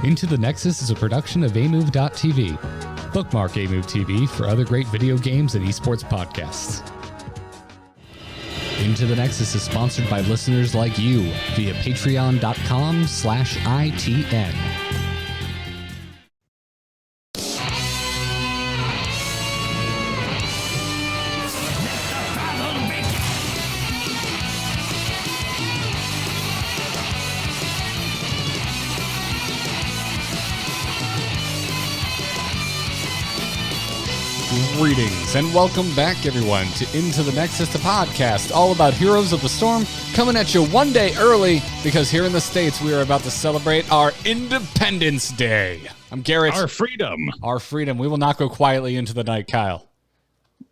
Into the Nexus is a production of amove.tv. Bookmark Amove TV for other great video games and esports podcasts. Into the Nexus is sponsored by listeners like you via patreon.com/ITN. Greetings and welcome back, everyone, to Into the Nexus, the podcast all about Heroes of the Storm, coming at you one day early because here in the States we are about to celebrate our Independence Day. I'm Garrett. Our freedom. Our freedom. We will not go quietly into the night, Kyle.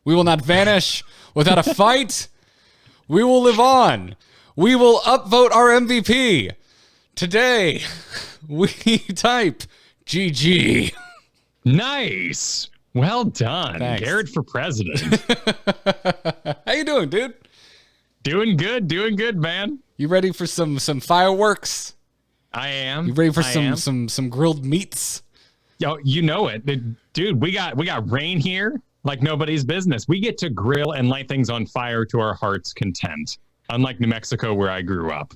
We will not vanish without a fight. We will live on. We will upvote our MVP. Today, we type GG. Nice. Well done. Thanks. Garrett for president. How you doing, dude? Doing good, man. You ready for some fireworks? I am. You ready for some grilled meats? Yo, you know it. Dude, we got rain here like nobody's business. We get to grill and light things on fire to our heart's content. Unlike New Mexico where I grew up.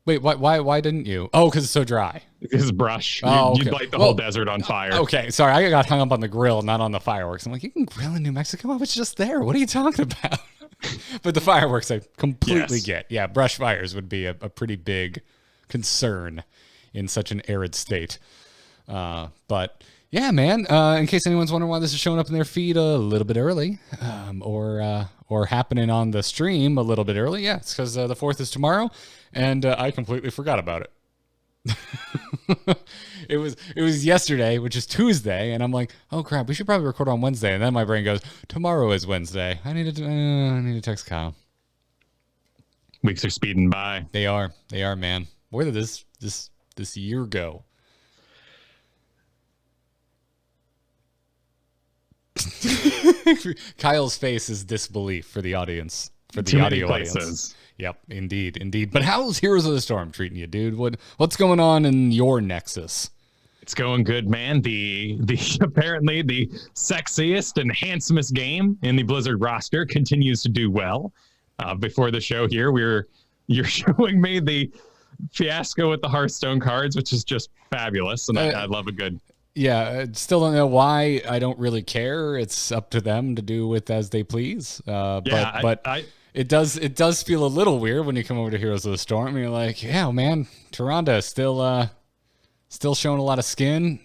Wait, why didn't you? Oh, because it's so dry. It's brush. Oh, okay. You'd light the whole desert on fire. Okay, sorry. I got hung up on the grill, not on the fireworks. I'm like, you can grill in New Mexico? I was just there. What are you talking about? But the fireworks I completely get. Yeah, brush fires would be a pretty big concern in such an arid state. But yeah, man, in case anyone's wondering why this is showing up in their feed a little bit early, or happening on the stream a little bit early, yeah, it's because the 4th is tomorrow, and I completely forgot about it. It was yesterday, which is Tuesday, and I'm like, oh crap, we should probably record on Wednesday. And then my brain goes, tomorrow is Wednesday. I need to text Kyle. Weeks are speeding by. They are, man. Where did this year go? Kyle's face is disbelief for the audience, for the audio audience. Yep, indeed. But how's Heroes of the Storm treating you, dude? What's going on in your Nexus? It's going good, man. The apparently the sexiest and handsomest game in the Blizzard roster continues to do well. Before the show here, you're showing me the fiasco with the Hearthstone cards, which is just fabulous, and I love a good. Yeah, still don't know why. I don't really care. It's up to them to do with as they please. But it does feel a little weird when you come over to Heroes of the Storm and you're like, yeah, man, Tyrande still showing a lot of skin.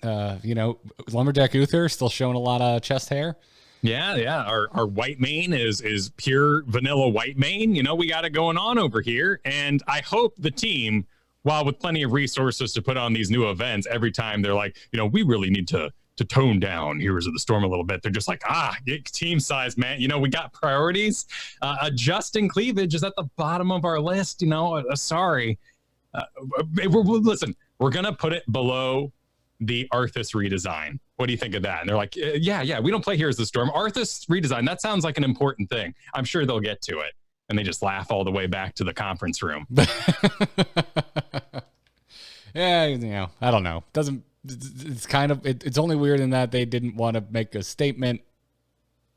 Lumberjack Uther still showing a lot of chest hair. Yeah. Our white mane is pure vanilla white mane. You know, we got it going on over here, and I hope the team, while with plenty of resources to put on these new events, every time they're like, we really need to tone down Heroes of the Storm a little bit. They're just like, team size, man. We got priorities. Adjusting cleavage is at the bottom of our list. Sorry. Listen, we're going to put it below the Arthas redesign. What do you think of that? And they're like, yeah, we don't play Heroes of the Storm. Arthas redesign, that sounds like an important thing. I'm sure they'll get to it. And they just laugh all the way back to the conference room. Yeah, I don't know. It's only weird in that they didn't want to make a statement,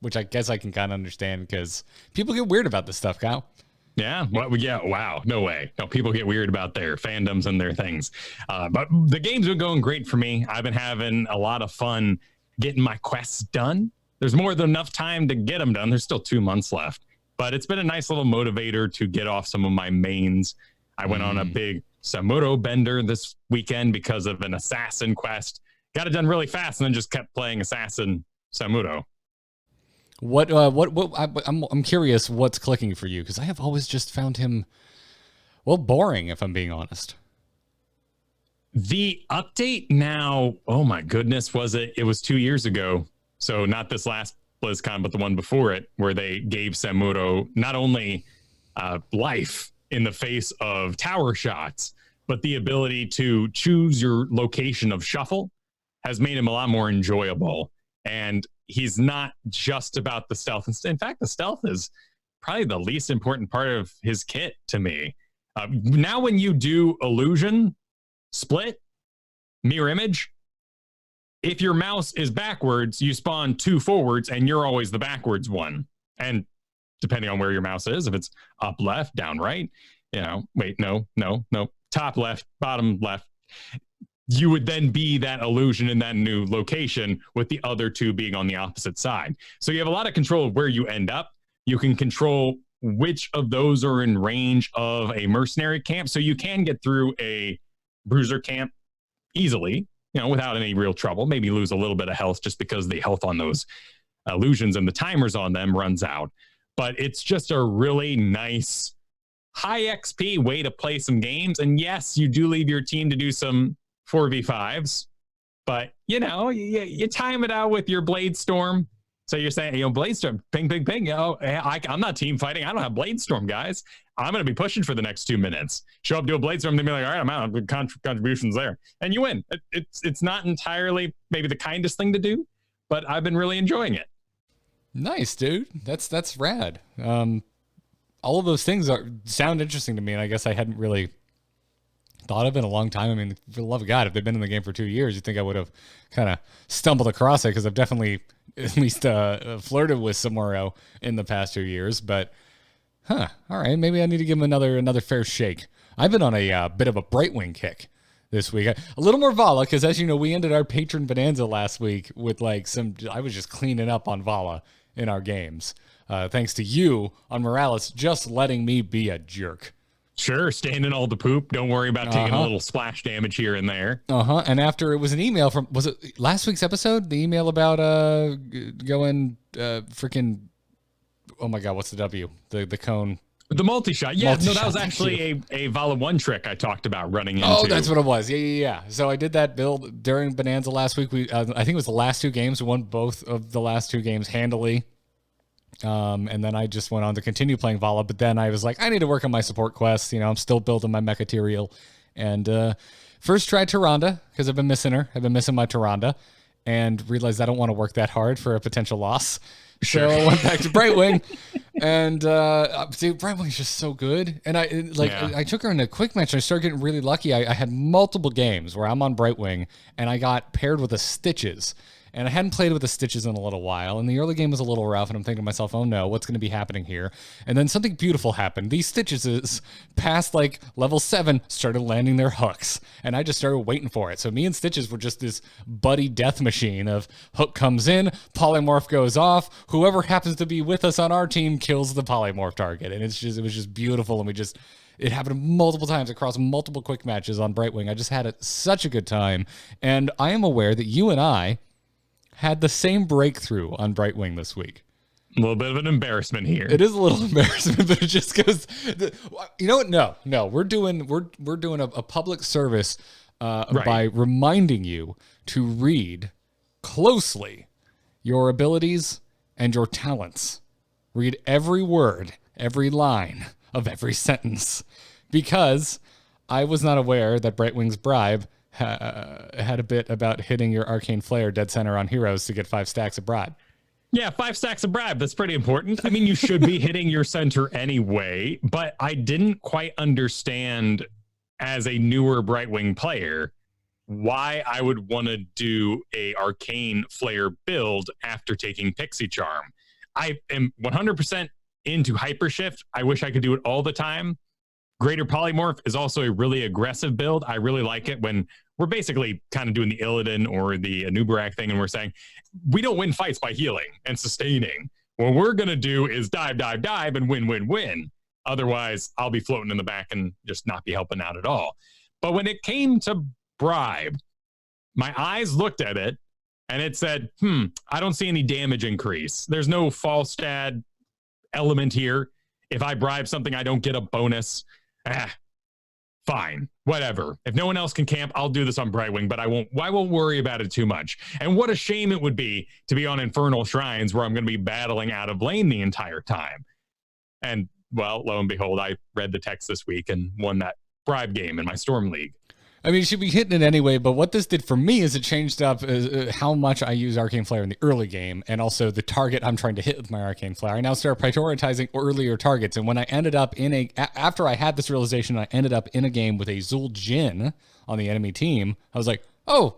which I guess I can kind of understand because people get weird about this stuff, Kyle. Yeah. Wow. No way. No, people get weird about their fandoms and their things. But the game's been going great for me. I've been having a lot of fun getting my quests done. There's more than enough time to get them done. There's still 2 months left. But it's been a nice little motivator to get off some of my mains. I went on a big Samuro bender this weekend because of an assassin quest. Got it done really fast and then just kept playing Assassin Samuro. I'm curious what's clicking for you, because I have always just found him, boring, if I'm being honest. The update now, oh my goodness, it was 2 years ago. So not this last BlizzCon, but the one before it, where they gave Samuro not only life in the face of tower shots, but the ability to choose your location of shuffle has made him a lot more enjoyable. And he's not just about the stealth. In fact, the stealth is probably the least important part of his kit to me. Now when you do illusion split, Mirror image. If your mouse is backwards, you spawn 2 forwards and you're always the backwards one. And depending on where your mouse is, if it's up left, down right, top left, bottom left, you would then be that illusion in that new location with the other 2 being on the opposite side. So you have a lot of control of where you end up. You can control which of those are in range of a mercenary camp. So you can get through a bruiser camp easily, without any real trouble. Maybe lose a little bit of health just because the health on those illusions and the timers on them runs out. But it's just a really nice high XP way to play some games. And yes, you do leave your team to do some 4v5s, but you time it out with your Blade Storm. So you're saying, Blade Storm, ping, ping, ping. I'm not team fighting. I don't have Blade Storm, guys. I'm going to be pushing for the next 2 minutes. Show up, do a Blade Storm, then be like, all right, I'm out. Contributions there. And you win. It's not entirely maybe the kindest thing to do, but I've been really enjoying it. Nice, dude. That's rad. All of those things sound interesting to me, and I guess I hadn't really thought of it in a long time. I mean, for the love of God, if they've been in the game for 2 years, you'd think I would have kind of stumbled across it, because I've definitely at least flirted with Samuro in the past 2 years. But, all right, maybe I need to give him another fair shake. I've been on a bit of a Brightwing kick this week. A little more Vala, because as you know, we ended our patron bonanza last week with I was just cleaning up on Vala in our games. Thanks to you on Morales just letting me be a jerk. Sure, standing all the poop. Don't worry about taking a little splash damage here and there. And after it was an email from, was it last week's episode? The email about going freaking, oh my God, what's the W? The cone. The multi-shot. Yeah, multi-shot, no, that was actually a Vala 1 trick I talked about running into. Oh, that's what it was. Yeah. So I did that build during Bonanza last week. I think it was the last 2 games. We won both of the last 2 games handily. And then I just went on to continue playing Vala, but then I was like, I need to work on my support quests. I'm still building my Mechaterial. And first tried Tyrande, because I've been missing her. I've been missing my Tyrande, and realized I don't want to work that hard for a potential loss. Sure. So I went back to Brightwing, and dude, Brightwing's just so good. And I took her in a quick match, and I started getting really lucky. I had multiple games where I'm on Brightwing, and I got paired with a Stitches. And I hadn't played with the Stitches in a little while, and the early game was a little rough, and I'm thinking to myself, oh no, what's going to be happening here? And then something beautiful happened. These Stitches, past level 7, started landing their hooks, and I just started waiting for it. So me and Stitches were just this buddy death machine of hook comes in, polymorph goes off, whoever happens to be with us on our team kills the polymorph target. And it was just beautiful, and it happened multiple times across multiple quick matches on Brightwing. I just had such a good time, and I am aware that you and I had the same breakthrough on Brightwing this week. A little bit of an embarrassment here. It is a little embarrassment, but it just goes. You know what? No. We're doing a public service by reminding you to read closely your abilities and your talents. Read every word, every line of every sentence, because I was not aware that Brightwing's bribe had a bit about hitting your arcane flare dead center on heroes to get 5 stacks of bribe. Yeah, 5 stacks of bribe. That's pretty important. I mean, you should be hitting your center anyway, but I didn't quite understand as a newer Brightwing player why I would want to do a arcane flare build after taking Pixie Charm. I am 100% into Hypershift. I wish I could do it all the time. Greater Polymorph is also a really aggressive build. I really like it when we're basically kind of doing the Illidan or the Anubarak thing, and we're saying, we don't win fights by healing and sustaining. What we're going to do is dive, and win. Otherwise, I'll be floating in the back and just not be helping out at all. But when it came to bribe, my eyes looked at it, and it said, I don't see any damage increase. There's no false stat element here. If I bribe something, I don't get a bonus. Fine, whatever. If no one else can camp, I'll do this on Brightwing, but I won't worry about it too much. And what a shame it would be to be on Infernal Shrines where I'm going to be battling out of lane the entire time. And, well, lo and behold, I read the text this week and won that bribe game in my Storm League. I mean, you should be hitting it anyway, but what this did for me is it changed up how much I use Arcane Flare in the early game, and also the target I'm trying to hit with my Arcane Flare. I now start prioritizing earlier targets, and when I ended up after I had this realization, I ended up in a game with a Zul Jin on the enemy team, I was like, oh,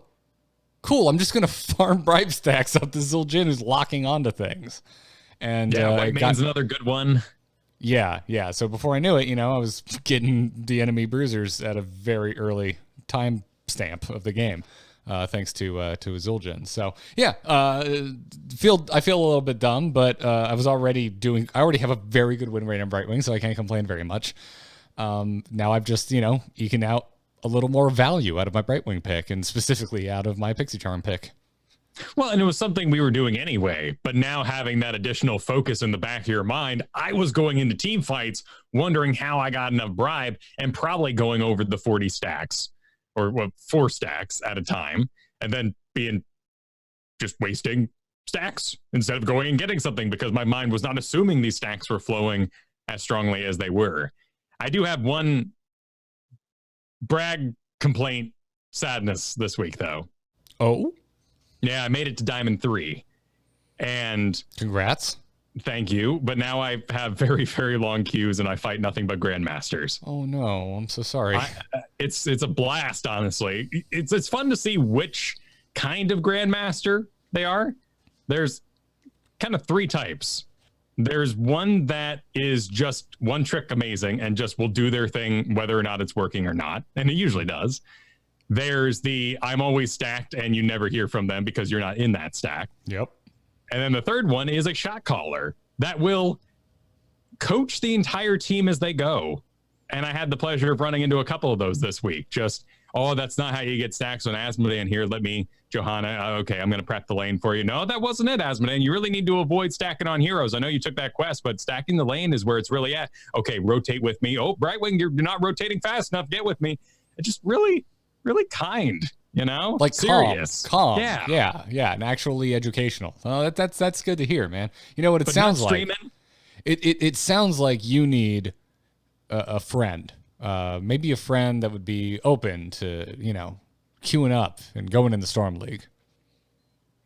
cool, I'm just going to farm bribe stacks up the Zul'jin who's locking onto things. And White Main's another good one. Yeah. So before I knew it, I was getting the enemy bruisers at a very early time stamp of the game, thanks to Zul'jin. So yeah, I feel a little bit dumb, but I already have a very good win rate on Brightwing, so I can't complain very much. Now I've just eking out a little more value out of my Brightwing pick, and specifically out of my Pixie Charm pick. Well, and it was something we were doing anyway, but now having that additional focus in the back of your mind, I was going into team fights wondering how I got enough bribe and probably going over the 40 stacks or 4 stacks at a time, and then just wasting stacks instead of going and getting something because my mind was not assuming these stacks were flowing as strongly as they were. I do have one brag complaint sadness this week, though. Oh? Yeah, I made it to Diamond 3. And congrats. Thank you. But now I have very, very long queues and I fight nothing but Grandmasters. Oh, no. I'm so sorry. It's a blast, honestly. It's fun to see which kind of Grandmaster they are. There's kind of 3 types. There's one that is just one trick amazing and just will do their thing whether or not it's working or not. And it usually does. There's the I'm always stacked and you never hear from them because you're not in that stack. Yep. And then the third one is a shot caller that will coach the entire team as they go. And I had the pleasure of running into a couple of those this week. Just, oh, that's not how you get stacks on Asmodean here. Let me, Johanna, okay, I'm going to prep the lane for you. No, that wasn't it, Asmodean. You really need to avoid stacking on heroes. I know you took that quest, but stacking the lane is where it's really at. Okay, rotate with me. Oh, Brightwing, you're not rotating fast enough. Get with me. It just really kind, like serious, calm. Yeah, and actually educational. That's good to hear, man. You know what it sounds like? It sounds like you need a friend, maybe a friend that would be open to queuing up and going in the Storm League.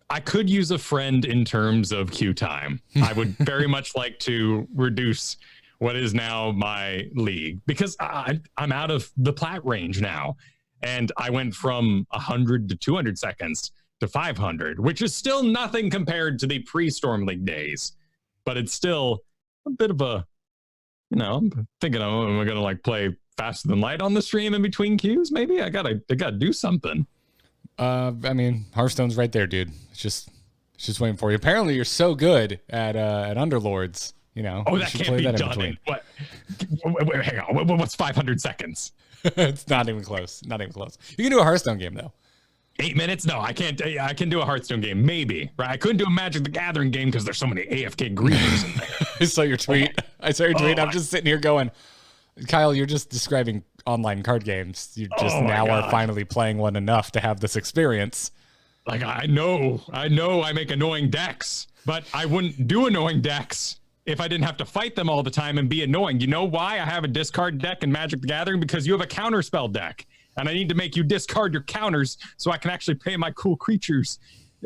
I could use a friend in terms of queue time. I would very much like to reduce what is now my league because I'm out of the plat range now. And I went from 100 to 200 seconds to 500, which is still nothing compared to the pre-Storm League days. But it's still a bit of a, I'm thinking, am I going to play faster than light on the stream in between queues? Maybe I gotta do something. I mean, Hearthstone's right there, dude. It's just waiting for you. Apparently, you're so good at Underlords. Oh, that can't be done. What? Wait, hang on. What's 500 seconds? It's not even close. Not even close. You can do a Hearthstone game though. 8 minutes? No, I can't. I can do a Hearthstone game, maybe. Right? I couldn't do a Magic the Gathering game because there's so many AFK grievers in there. I saw your tweet. I'm just sitting here going, Kyle, you're just describing online card games. You just are finally playing one enough to have this experience. I know I make annoying decks, but I wouldn't do annoying decks if I didn't have to fight them all the time and be annoying. You know why I have a discard deck in Magic the Gathering? Because you have a counterspell deck. And I need to make you discard your counters so I can actually play my cool creatures.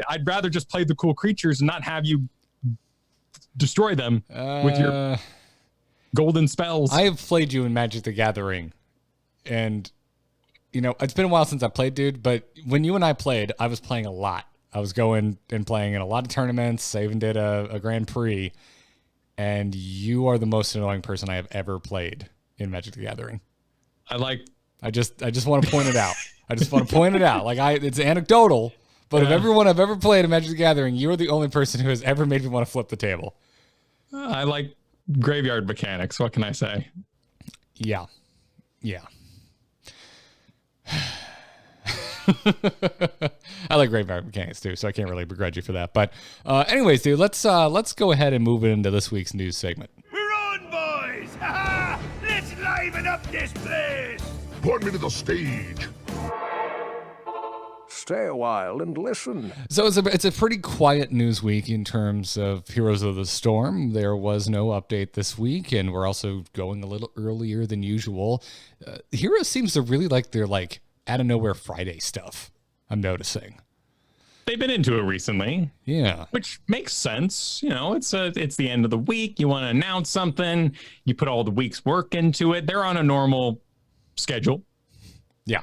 I'd rather just play the cool creatures and not have you destroy them with your golden spells. I have played you in Magic the Gathering. And, it's been a while since I played, dude. But when you and I played, I was playing a lot. I was going and playing in a lot of tournaments. I even did a Grand Prix. And you are the most annoying person I have ever played in Magic the Gathering. I just want to point it out. It's anecdotal, but of everyone I've ever played in Magic the Gathering, you're the only person who has ever made me want to flip the table. I like graveyard mechanics. What can I say? Yeah. I like graveyard mechanics too, so I can't really begrudge you for that. But anyways, dude, let's go ahead and move into this week's news segment. We're on, boys! Ha-ha! Let's liven up this place! Point me to the stage. Stay a while and listen. So it's a pretty quiet news week in terms of Heroes of the Storm. There was no update this week, and we're also going a little earlier than usual. Heroes seems to really like their out of nowhere Friday stuff. I'm noticing they've been into it recently. Yeah, which makes sense. It's the end of the week. You want to announce something. You put all the week's work into it. They're on a normal schedule. Yeah,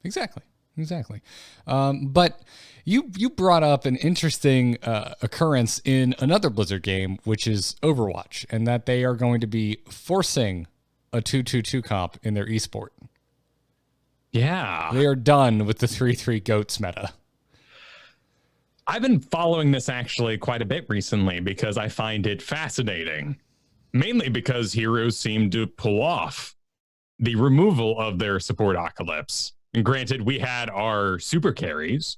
exactly. Exactly. But you brought up an interesting occurrence in another Blizzard game, which is Overwatch, and that they are going to be forcing a 2-2-2 comp in their esport. Yeah. They are done with the 3-3 goats meta. I've been following this actually quite a bit recently because I find it fascinating, mainly because heroes seem to pull off the removal of their support Apocalypse. And granted, we had our super carries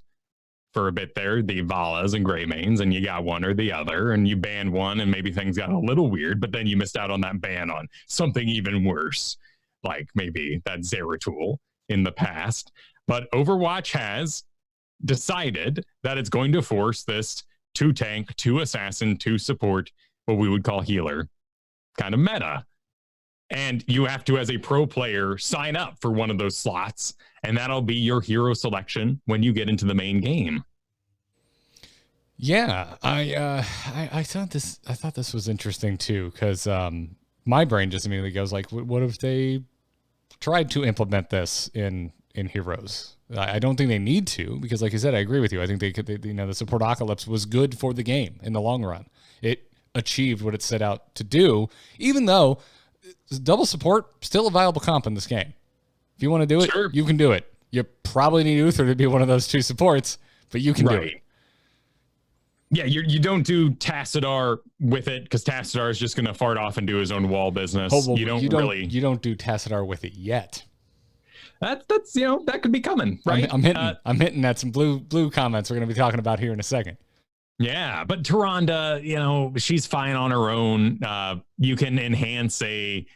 for a bit there, the Valas and Greymanes, and you got one or the other, and you banned one, and maybe things got a little weird, but then you missed out on that ban on something even worse, like maybe that Zeratul in the past. But Overwatch has decided that it's going to force this 2 tank, 2 assassin, 2 support, what we would call healer kind of meta. And you have to, as a pro player, sign up for one of those slots, and that'll be your hero selection when you get into the main game. Yeah, I thought this was interesting too, because my brain just immediately goes like, what if they tried to implement this in Heroes? I don't think they need to, because like I said, I agree with you. I think they could, the support Apocalypse was good for the game in the long run. It achieved what it set out to do, even though double support still a viable comp in this game. If you want to do it, sure, you can do it. You probably need Uther to be one of those 2 supports, but you can do it. Yeah, you don't do Tassadar with it, because Tassadar is just going to fart off and do his own wall business. You don't do Tassadar with it yet. That's that could be coming, right? I'm hitting at some blue comments we're going to be talking about here in a second. Yeah, but Tyrande, she's fine on her own. You can enhance a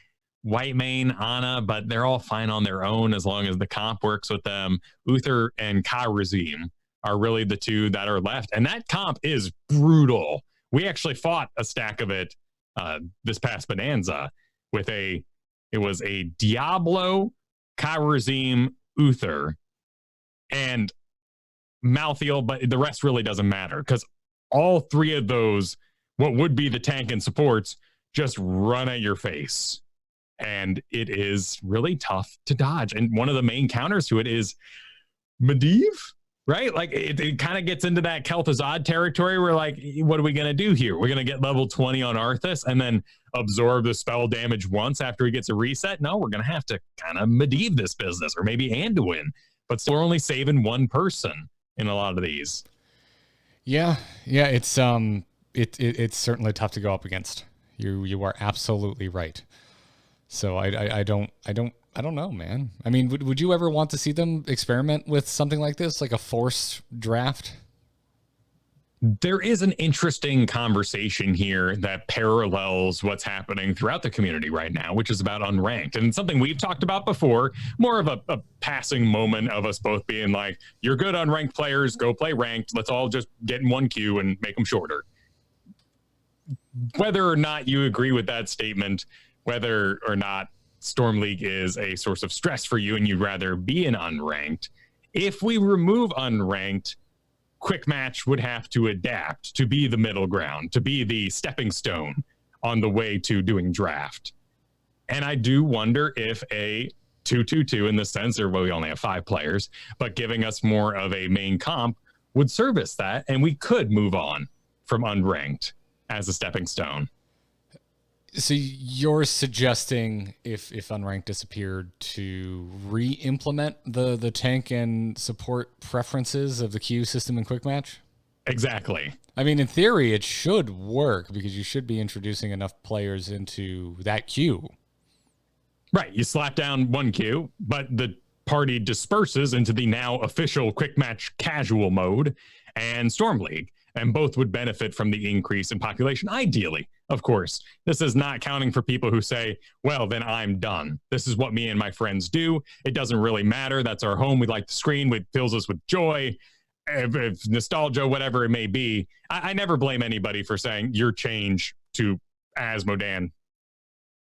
white main Ana, but they're all fine on their own as long as the comp works with them. Uther and Kharazim are really the 2 that are left, and that comp is brutal. We actually fought a stack of it this past Bonanza with it was a Diablo, Kharazim, Uther, and Malthael, but the rest really doesn't matter, because all 3 of those, what would be the tank and supports, just run at your face. And it is really tough to dodge. And one of the main counters to it is Medivh, right? Like it kind of gets into that Kel'Thuzad territory where, like, what are we going to do here? We're going to get level 20 on Arthas and then absorb the spell damage once after he gets a reset? No, we're going to have to kind of Medivh this business, or maybe Anduin. But still, we're only saving one person in a lot of these. Yeah, it's certainly tough to go up against. You are absolutely right. So I don't know, man. I mean, would you ever want to see them experiment with something like this, like a forced draft? There is an interesting conversation here that parallels what's happening throughout the community right now, which is about unranked. And something we've talked about before, more of a passing moment of us both being like, you're good unranked players, go play ranked. Let's all just get in one queue and make them shorter. Whether or not you agree with that statement, whether or not Storm League is a source of stress for you and you'd rather be in unranked, if we remove unranked, Quick Match would have to adapt to be the middle ground, to be the stepping stone on the way to doing draft. And I do wonder if a 2-2-2 in the sense, or we only have 5 players, but giving us more of a main comp would service that, and we could move on from unranked as a stepping stone. So you're suggesting if unranked disappeared to re-implement the tank and support preferences of the queue system in Quick Match? Exactly. I mean, in theory, it should work because you should be introducing enough players into that queue. Right. You slap down one queue, but the party disperses into the now official Quick Match casual mode and Storm League, and both would benefit from the increase in population, ideally. Of course, this is not counting for people who say, well, then I'm done. This is what me and my friends do. It doesn't really matter. That's our home. We like the screen. It fills us with joy, if nostalgia, whatever it may be. I never blame anybody for saying your change to Asmodan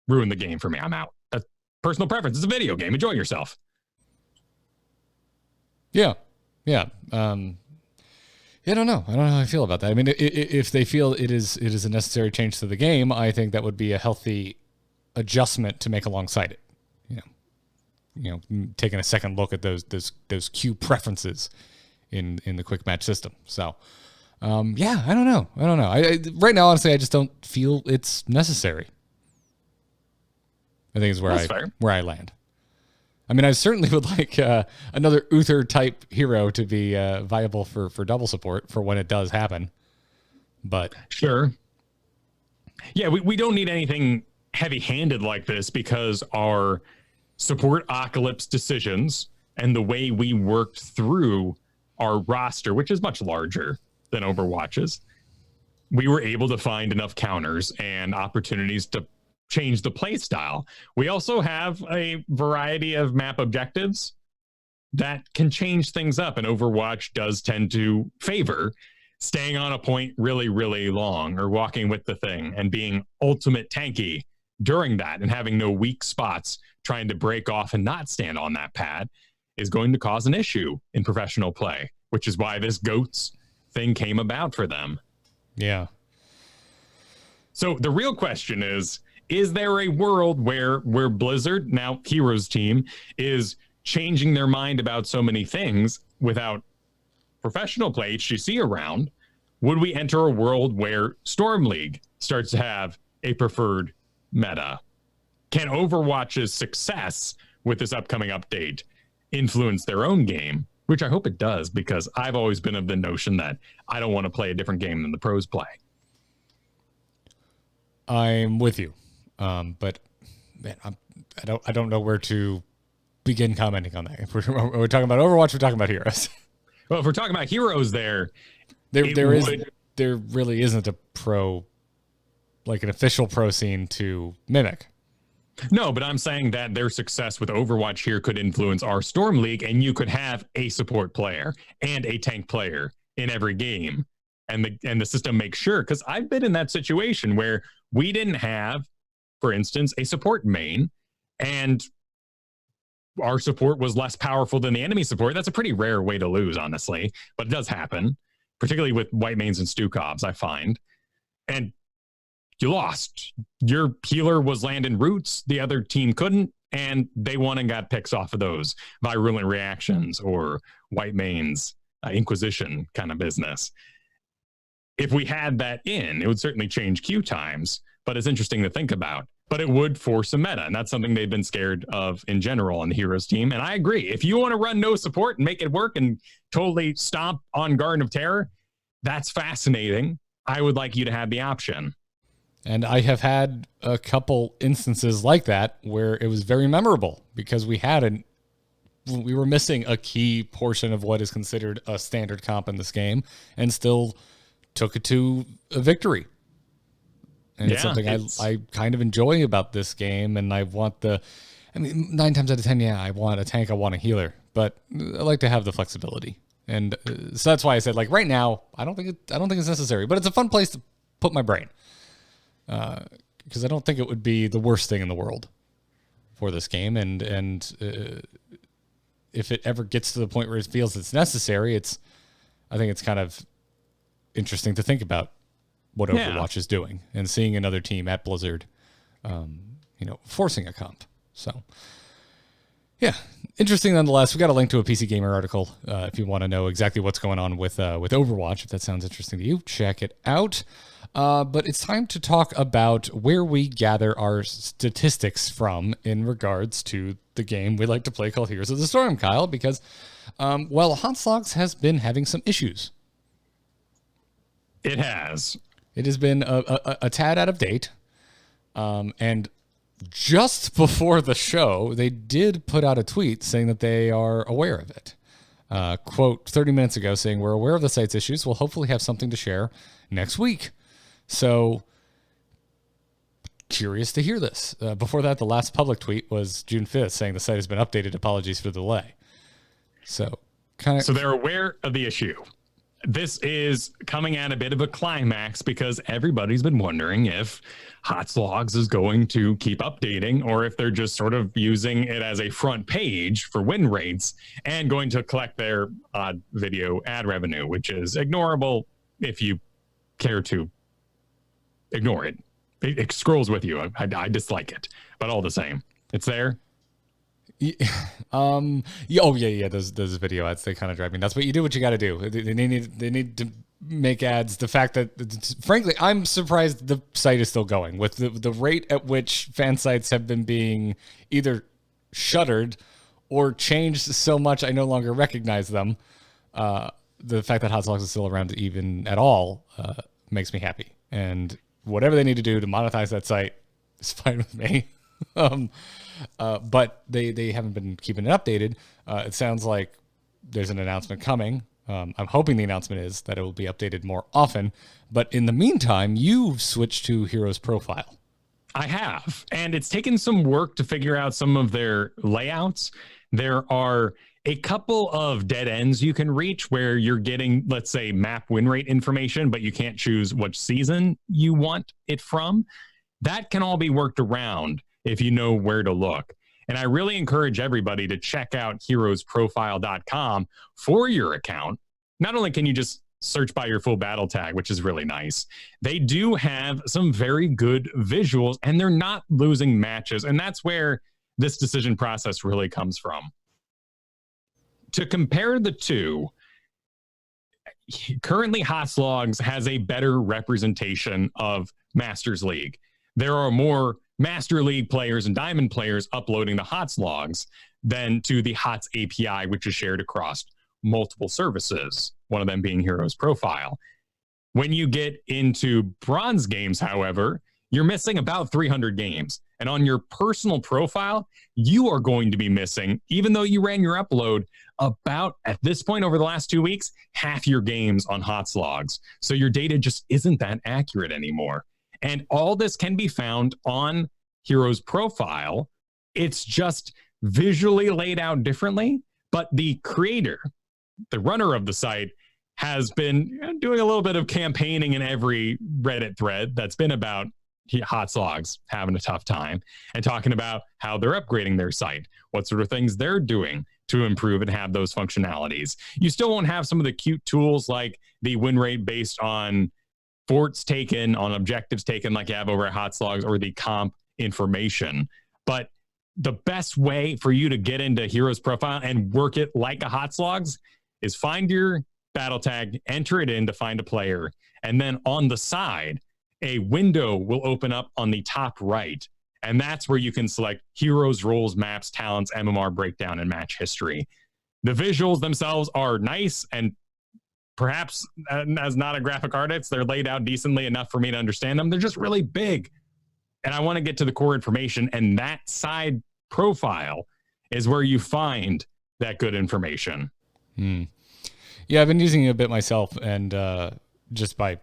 ruined the game for me. I'm out. That's personal preference. It's a video game. Enjoy yourself. Yeah. I don't know how I feel about that. I mean, if they feel it is a necessary change to the game, I think that would be a healthy adjustment to make alongside it. taking a second look at those queue preferences in the quick match system. So, I don't know. I right now, honestly, I just don't feel it's necessary. I think is where I land. I mean, I certainly would like another Uther type hero to be viable for double support for when it does happen. But sure. Yeah, we don't need anything heavy-handed like this because our support apocalypse decisions and the way we worked through our roster, which is much larger than Overwatch's, we were able to find enough counters and opportunities to change the play style. We also have a variety of map objectives that can change things up, and Overwatch does tend to favor staying on a point really, really long or walking with the thing and being ultimate tanky during that and having no weak spots trying to break off and not stand on that pad is going to cause an issue in professional play, which is why this GOATS thing came about for them. Yeah. So the real question is there a world where Blizzard, now Heroes team, is changing their mind about so many things without professional play, HGC around? Would we enter a world where Storm League starts to have a preferred meta? Can Overwatch's success with this upcoming update influence their own game? Which I hope it does, because I've always been of the notion that I don't want to play a different game than the pros play. I'm with you. But man, I don't know where to begin commenting on that. If we're talking about Overwatch, we're talking about Heroes. Well, if we're talking about Heroes there really isn't a pro, like an official pro scene to mimic. No, but I'm saying that their success with Overwatch here could influence our Storm League, and you could have a support player and a tank player in every game. And the system makes sure, because I've been in that situation where we didn't have, for instance, a support main, and our support was less powerful than the enemy support. That's a pretty rare way to lose, honestly, but it does happen, particularly with white mains and Stukovs, I find. And you lost. Your healer was landing roots, the other team couldn't, and they won and got picks off of those virulent reactions or white mains, Inquisition kind of business. If we had that in, it would certainly change queue times, but it's interesting to think about. But it would force a meta, and that's something they've been scared of in general on the Heroes team. And I agree. If you want to run no support and make it work and totally stomp on Garden of Terror, that's fascinating. I would like you to have the option. And I have had a couple instances like that where it was very memorable because we were missing a key portion of what is considered a standard comp in this game and still took it to a victory. And it's something I kind of enjoy about this game. And I want 9 times out of 10, I want a tank, I want a healer, but I like to have the flexibility. And so that's why I said, like, right now, I don't think it's necessary, but it's a fun place to put my brain. Because I don't think it would be the worst thing in the world for this game. And if it ever gets to the point where it feels it's necessary, I think it's kind of interesting to think about what Overwatch is doing and seeing another team at Blizzard, forcing a comp. So, yeah, interesting nonetheless. We got a link to a PC Gamer article if you want to know exactly what's going on with Overwatch. If that sounds interesting to you, check it out. But it's time to talk about where we gather our statistics from in regards to the game we like to play called Heroes of the Storm, Kyle, because, Hotslogs has been having some issues. It has. It has been a tad out of date. And just before the show, they did put out a tweet saying that they are aware of it. Quote, 30 minutes ago saying, "We're aware of the site's issues. We'll hopefully have something to share next week." So, curious to hear this. Before that, the last public tweet was June 5th saying the site has been updated. Apologies for the delay. So they're aware of the issue. This is coming at a bit of a climax because everybody's been wondering if Hotslogs is going to keep updating or if they're just sort of using it as a front page for win rates and going to collect their video ad revenue, which is ignorable if you care to ignore it. It scrolls with you. I dislike it, but all the same, it's there. Those video ads, they kind of drive me nuts. But you do what you got to do. They need to make ads. The fact that, frankly, I'm surprised the site is still going with the rate at which fan sites have been being either shuttered or changed so much I no longer recognize them. The fact that Hot Slogs is still around even at all makes me happy. And whatever they need to do to monetize that site is fine with me. But they haven't been keeping it updated. It sounds like there's an announcement coming. I'm hoping the announcement is that it will be updated more often. But in the meantime, you've switched to Heroes Profile. I have, and it's taken some work to figure out some of their layouts. There are a couple of dead ends you can reach where you're getting, let's say, map win rate information, but you can't choose which season you want it from. That can all be worked around if you know where to look. And I really encourage everybody to check out heroesprofile.com for your account. Not only can you just search by your full battle tag, which is really nice, they do have some very good visuals, and they're not losing matches. And that's where this decision process really comes from. To compare the two, currently Hot Slogs has a better representation of Masters League. There are more Master League players and Diamond players uploading the Hot Slogs than to the HOTS API, which is shared across multiple services, one of them being Heroes Profile. When you get into bronze games, however, you're missing about 300 games. And on your personal profile, you are going to be missing, even though you ran your upload, about, at this point over the last 2 weeks, half your games on Hot Slogs. So your data just isn't that accurate anymore. And all this can be found on Heroes Profile. It's just visually laid out differently, but the creator, the runner of the site, has been doing a little bit of campaigning in every Reddit thread that's been about Hot Slogs having a tough time and talking about how they're upgrading their site, what sort of things they're doing to improve and have those functionalities. You still won't have some of the cute tools like the win rate based on forts taken, on objectives taken like you have over at Hot Slogs, or the comp information. But the best way for you to get into Heroes Profile and work it like a Hot Slogs is find your battle tag, enter it in to find a player, and then on the side, a window will open up on the top right, and that's where you can select heroes, roles, maps, talents, MMR breakdown, and match history. The visuals themselves are nice, and perhaps as not a graphic artist, they're laid out decently enough for me to understand them. They're just really big, and I want to get to the core information, and that side profile is where you find that good information. Yeah, I've been using it a bit myself, and just by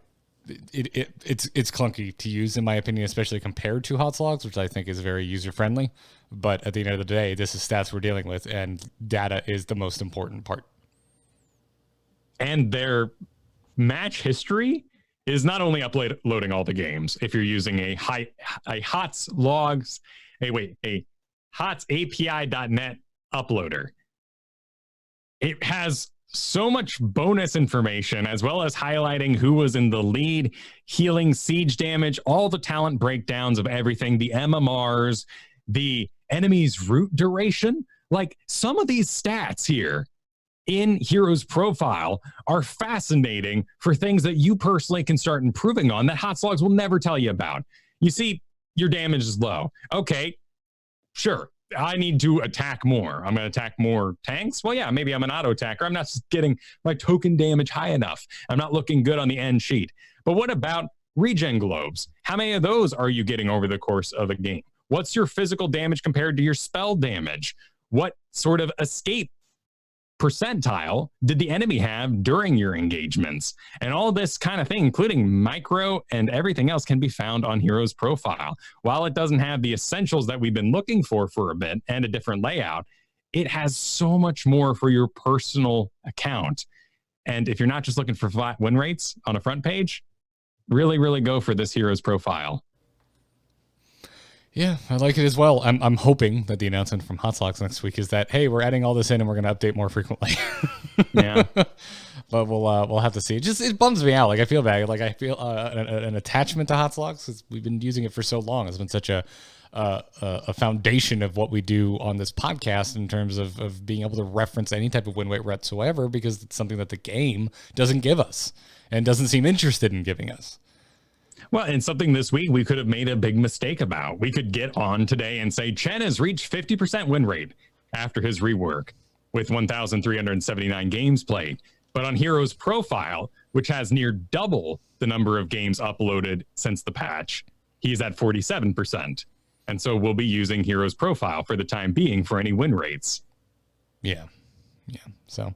it's clunky to use in my opinion, especially compared to Hot Slogs, which I think is very user friendly. But at the end of the day, this is stats we're dealing with, and data is the most important part. And their match history is not only uploading all the games. If you're using a HOTS API.net uploader, it has so much bonus information, as well as highlighting who was in the lead, healing, siege damage, all the talent breakdowns of everything, the MMRs, the enemy's route duration. Like, some of these stats here in Heroes Profile are fascinating for things that you personally can start improving on that Hot Slogs will never tell you about. You see, your damage is low. Okay, sure. I need to attack more. I'm going to attack more tanks. Well, yeah, maybe I'm an auto attacker. I'm not just getting my token damage high enough. I'm not looking good on the end sheet. But what about regen globes? How many of those are you getting over the course of a game? What's your physical damage compared to your spell damage? What sort of escape percentile did the enemy have during your engagements? And all this kind of thing, including micro and everything else, can be found on Heroes Profile. While it doesn't have the essentials that we've been looking for a bit and a different layout, it has so much more for your personal account. And if you're not just looking for flat win rates on a front page, really, really go for this Heroes Profile. Yeah, I like it as well. I'm hoping that the announcement from Hot Slogs next week is that, hey, we're adding all this in and we're going to update more frequently. Yeah, but we'll have to see. It bums me out. Like, I feel bad. Like, I feel an attachment to Hot Slogs because we've been using it for so long. It's been such a a foundation of what we do on this podcast in terms of being able to reference any type of win rate whatsoever, because it's something that the game doesn't give us and doesn't seem interested in giving us. Well, and something this week we could have made a big mistake about. We could get on today and say Chen has reached 50% win rate after his rework with 1,379 games played. But on Hero's profile, which has near double the number of games uploaded since the patch, he's at 47%. And so we'll be using Hero's profile for the time being for any win rates. Yeah. So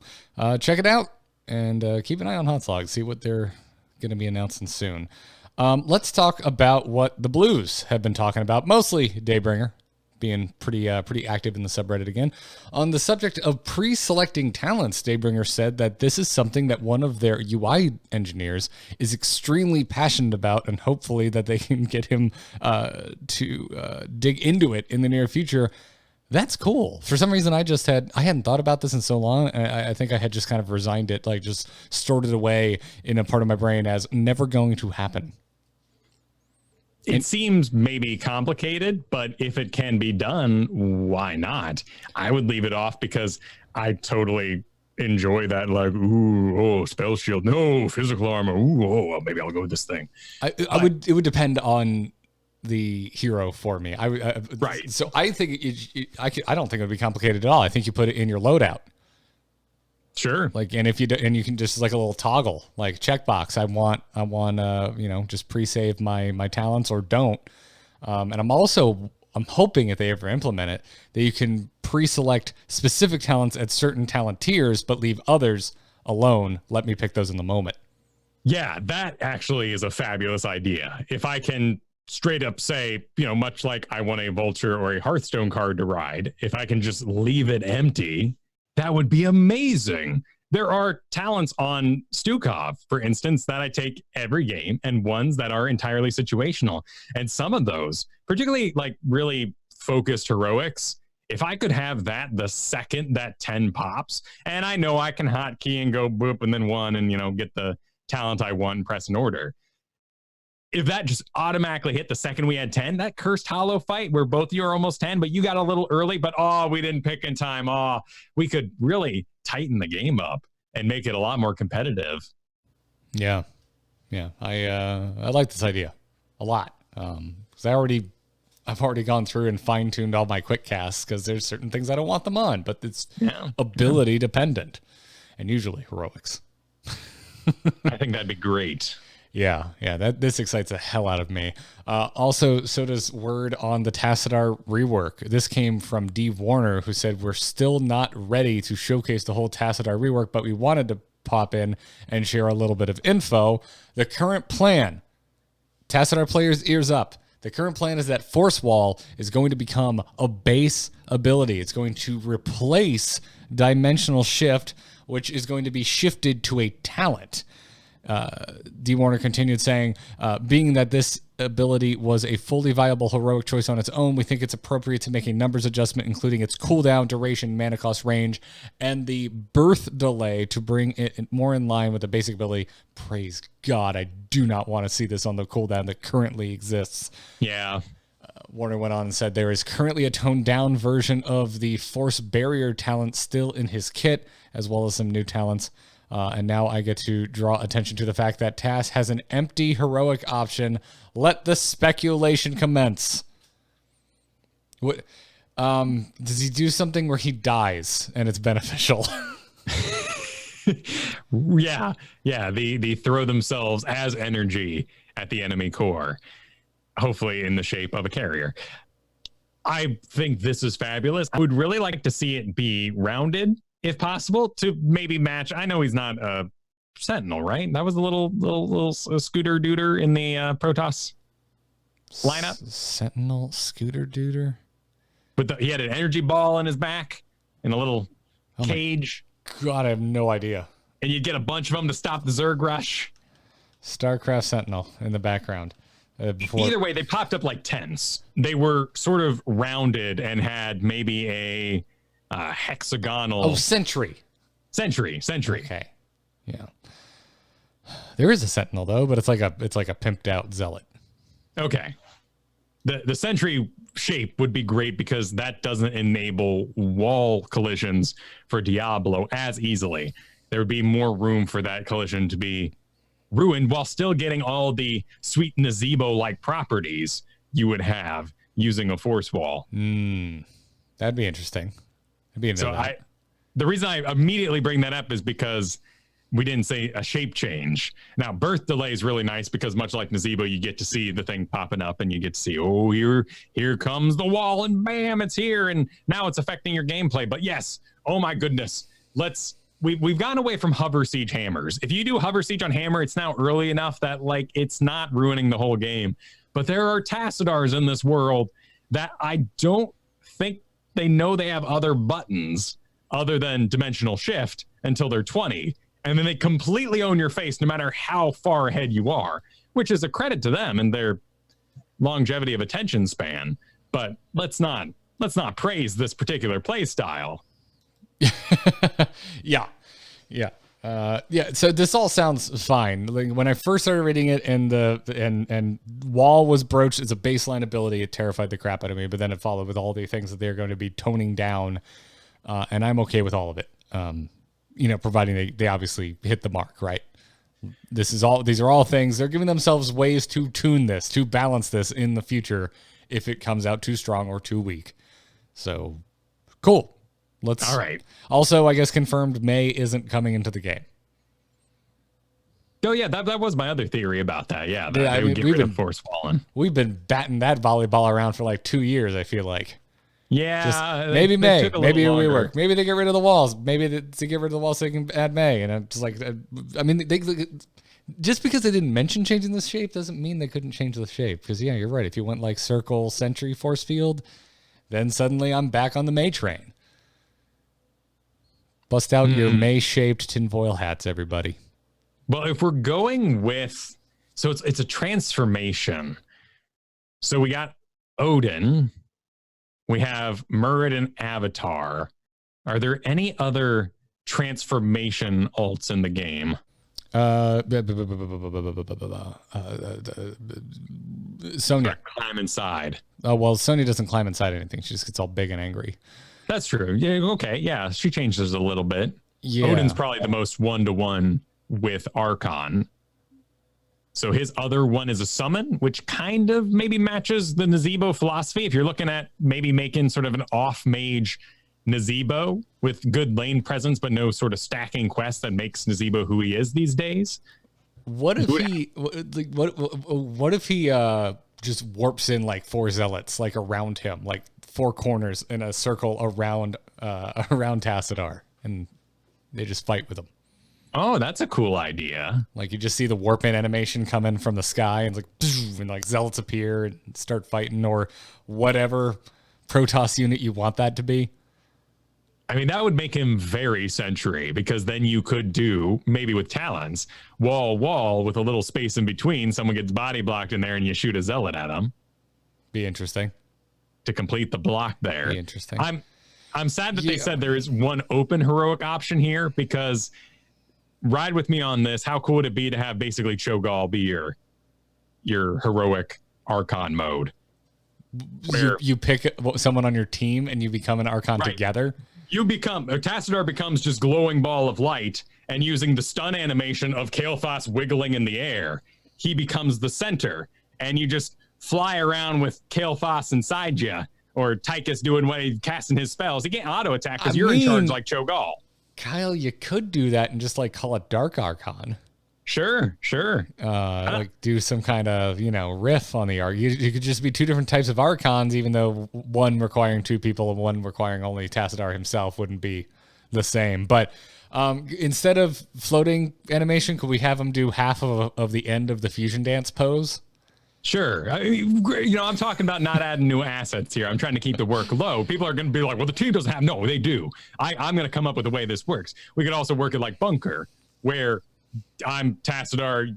check it out and keep an eye on Hotslog. See what they're going to be announcing soon. Let's talk about what the Blues have been talking about, mostly Daybringer being pretty active in the subreddit again. On the subject of pre-selecting talents, Daybringer said that this is something that one of their UI engineers is extremely passionate about, and hopefully that they can get him to dig into it in the near future. That's cool. For some reason, I hadn't thought about this in so long. I think I had just kind of resigned it, like just stored it away in a part of my brain as never going to happen. It seems maybe complicated, but if it can be done, why not? I would leave it off because I totally enjoy that. Like, spell shield, no physical armor. Well, maybe I'll go with this thing. It would depend on the hero for me. Right. So I think I don't think it would be complicated at all. I think you put it in your loadout. Sure. Like, and if you do, and you can just like a little toggle, like checkbox. I want, just pre-save my talents or don't. And I'm hoping if they ever implement it, that you can pre-select specific talents at certain talent tiers, but leave others alone. Let me pick those in the moment. Yeah, that actually is a fabulous idea. If I can straight up say, much like I want a Vulture or a Hearthstone card to ride, if I can just leave it empty, that would be amazing. There are talents on Stukov, for instance, that I take every game, and ones that are entirely situational. And some of those, particularly like really focused heroics, if I could have that the second that 10 pops, and I know I can hotkey and go boop and then one and, get the talent I want, press an order. If that just automatically hit the second we had 10, that cursed hollow fight where both of you are almost 10, but you got a little early, but we didn't pick in time. We could really tighten the game up and make it a lot more competitive. Yeah. I like this idea a lot. Because I've already gone through and fine-tuned all my quick casts because there's certain things I don't want them on, but it's ability dependent and usually heroics. I think that'd be great. Yeah, this excites the hell out of me. Also, so does word on the Tassadar rework. This came from D. Warner, who said, we're still not ready to showcase the whole Tassadar rework, but we wanted to pop in and share a little bit of info. The current plan, Tassadar players, ears up. The current plan is that Force Wall is going to become a base ability. It's going to replace Dimensional Shift, which is going to be shifted to a talent. D. Warner continued saying, being that this ability was a fully viable heroic choice on its own, we think it's appropriate to make a numbers adjustment, including its cooldown, duration, mana cost, range, and the birth delay to bring it more in line with the basic ability. Praise God, I do not want to see this on the cooldown that currently exists. Yeah. Warner went on and said there is currently a toned down version of the Force Barrier talent still in his kit, as well as some new talents. And now I get to draw attention to the fact that TAS has an empty heroic option. Let the speculation commence. What? Does he do something where he dies and it's beneficial? Yeah. They throw themselves as energy at the enemy core, hopefully in the shape of a carrier. I think this is fabulous. I would really like to see it be rounded, if possible, to maybe match. I know he's not a Sentinel, right? That was a little scooter dooter in the Protoss lineup. Sentinel scooter dooter. But he had an energy ball in his back and a little cage. God, I have no idea. And you'd get a bunch of them to stop the Zerg rush. StarCraft Sentinel in the background. Either way, they popped up like 10s. They were sort of rounded and had maybe a hexagonal. Sentry. Okay. Yeah. There is a Sentinel though, but it's like a pimped out zealot. Okay. the sentry shape would be great because that doesn't enable wall collisions for Diablo as easily. There would be more room for that collision to be ruined while still getting all the sweet Nazebo-like properties you would have using a force wall. That'd be interesting. The reason I immediately bring that up is because we didn't say a shape change. Now, birth delay is really nice because much like Nazebo, you get to see the thing popping up and you get to see, oh, here comes the wall and bam, it's here. And now it's affecting your gameplay. But yes, oh my goodness, we've gone away from hover siege hammers. If you do hover siege on hammer, it's now early enough that like it's not ruining the whole game. But there are Tassadars in this world that I don't think they know they have other buttons other than dimensional shift until they're 20. And then they completely own your face no matter how far ahead you are, which is a credit to them and their longevity of attention span. But let's not praise this particular play style. Yeah. So this all sounds fine. Like when I first started reading it, and wall was broached as a baseline ability, it terrified the crap out of me. But then it followed with all the things that they're going to be toning down, and I'm okay with all of it. Providing they obviously hit the mark, right? These are all things they're giving themselves ways to tune this, to balance this in the future if it comes out too strong or too weak. So cool. All right. Also, I guess confirmed May isn't coming into the game. Oh yeah, that was my other theory about that. Yeah, they would get rid of force walling. We've been batting that volleyball around for like 2 years. I feel like. Yeah, maybe May, maybe it will work. Maybe they get rid of the walls. Maybe to get rid of the walls so they can add May. And I'm just like, I mean, just because they didn't mention changing the shape doesn't mean they couldn't change the shape. Because yeah, you're right. If you went like circle, sentry, force field, then suddenly I'm back on the May train. Bust out your May-shaped tinfoil hats, everybody. Well, if we're going with, so it's a transformation. So we got Odin. We have Muradin Avatar. Are there any other transformation alts in the game? Sonya. Climb inside. Oh, well, Sonya doesn't climb inside anything. She just gets all big and angry. That's true. Yeah, okay. Yeah, she changes a little bit. Yeah. Odin's probably the most one-to-one with Archon. So his other one is a summon, which kind of maybe matches the Nazebo philosophy. If you're looking at maybe making sort of an off-mage Nazebo with good lane presence, but no sort of stacking quest that makes Nazebo who he is these days. What if he just warps in like 4 zealots like around him, like 4 corners in a circle around Tassadar, and they just fight with him? Oh, that's a cool idea. Like you just see the warp in animation come in from the sky and like zealots appear and start fighting, or whatever Protoss unit you want that to be. I mean, that would make him very Sentry, because then you could do, maybe with Talons, wall with a little space in between. Someone gets body blocked in there and you shoot a zealot at them. Be interesting. To complete the block there. Be interesting. I'm sad that they said there is one open heroic option here, because ride with me on this. How cool would it be to have basically Cho'Gall be your heroic Archon mode? You pick someone on your team and you become an Archon together. Tassadar becomes just glowing ball of light, and using the stun animation of Kael'thas wiggling in the air, he becomes the center, and you just fly around with Kael'thas inside you, or Tychus doing what he's casting his spells. He can't auto attack because you're in charge like Cho'Gall. Kyle, you could do that and just like call it Dark Archon. Sure. Like do some kind of, riff on the arc. You could just be 2 different types of Archons, even though one requiring 2 people and one requiring only Tassadar himself wouldn't be the same. But instead of floating animation, could we have him do half of the end of the fusion dance pose? Sure. I'm talking about not adding new assets here. I'm trying to keep the work low. People are going to be like, well, the team doesn't have. No, they do. I'm going to come up with a way this works. We could also work it like Bunker, where I'm Tassadar,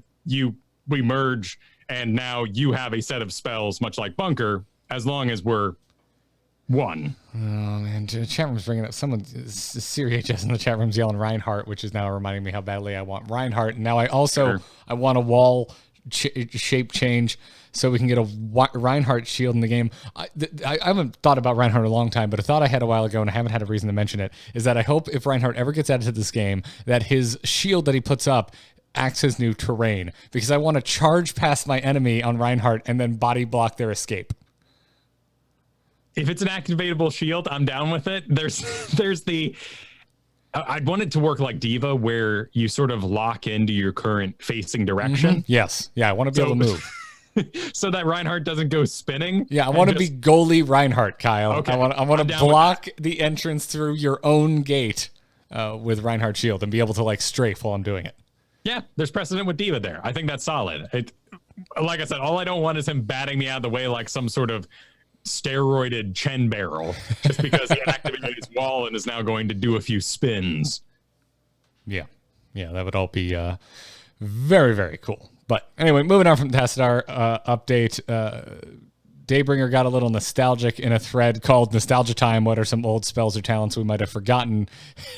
we merge, and now you have a set of spells, much like Bunker, as long as we're one. Oh, man. The chat room's bringing up Siri HS in the chat room's yelling Reinhardt, which is now reminding me how badly I want Reinhardt. And now I want a wall shape change so we can get a Reinhardt shield in the game. I haven't thought about Reinhardt in a long time, but a thought I had a while ago, and I haven't had a reason to mention it, is that I hope if Reinhardt ever gets added to this game, that his shield that he puts up acts as new terrain, because I want to charge past my enemy on Reinhardt and then body block their escape. If it's an activatable shield, I'm down with it. There's the... I'd want it to work like Diva, where you sort of lock into your current facing direction. Mm-hmm. Yes. Yeah, I want to be able to move. So that Reinhardt doesn't go spinning. Yeah, I want to be goalie Reinhardt, Kyle. Okay. I want to block the entrance through your own gate with Reinhardt shield and be able to like strafe while I'm doing it. Yeah, there's precedent with Diva there. I think that's solid. Like I said, all I don't want is him batting me out of the way like some sort of steroided Chen barrel just because he activated his wall and is now going to do a few spins. Yeah, that would all be very, very cool. But anyway, moving on from the Tassadar update, Daybringer got a little nostalgic in a thread called Nostalgia Time. What are some old spells or talents we might have forgotten?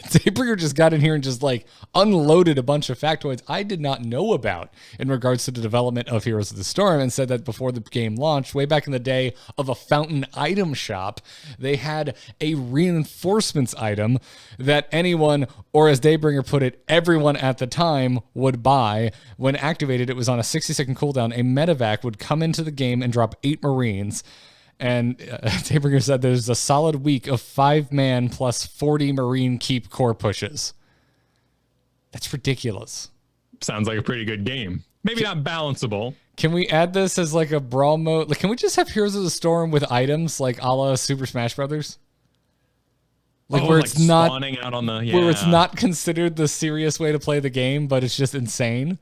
Daybringer just got in here and just like unloaded a bunch of factoids I did not know about in regards to the development of Heroes of the Storm, and said that before the game launched, way back in the day of a fountain item shop, they had a reinforcements item that anyone, or as Daybringer put it, everyone at the time would buy. When activated, it was on a 60-second cooldown. A medevac would come into the game and drop 8 Marines. And Daybringer said there's a solid week of 5-man plus 40 Marine keep core pushes. That's ridiculous. Sounds like a pretty good game. Maybe not balanceable. Can we add this as like a brawl mode? Like, can we just have Heroes of the Storm with items like a la Super Smash Brothers? Like where it's not spawning out on the where it's not considered the serious way to play the game, but it's just insane.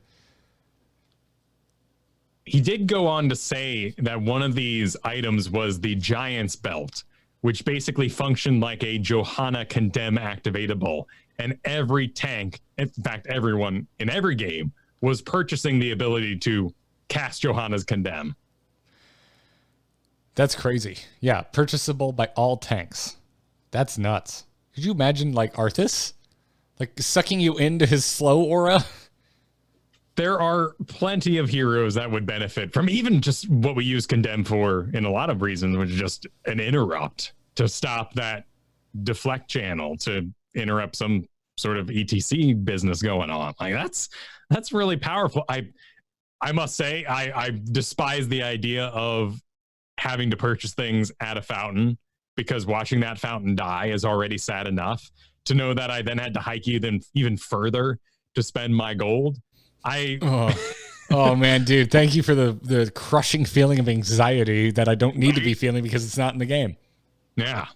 He did go on to say that one of these items was the Giant's Belt, which basically functioned like a Johanna Condemn activatable. And every tank, in fact, everyone in every game, was purchasing the ability to cast Johanna's Condemn. That's crazy. Yeah, purchasable by all tanks. That's nuts. Could you imagine, like, Arthas? Like, sucking you into his slow aura? There are plenty of heroes that would benefit from even just what we use Condemn for in a lot of reasons, which is just an interrupt to stop that deflect channel, to interrupt some sort of ETC business going on. Like that's really powerful. I must say, I despise the idea of having to purchase things at a fountain, because watching that fountain die is already sad enough. To know that I then had to hike even further to spend my gold. Oh man, dude, thank you for the crushing feeling of anxiety that I don't need to be feeling because it's not in the game. Yeah.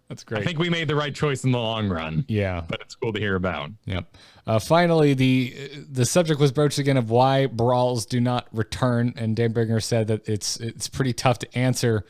That's great. I think we made the right choice in the long run. Yeah. But it's cool to hear about. Yep. Finally, the subject was broached again of why brawls do not return, and Daybringer said that it's pretty tough to answer,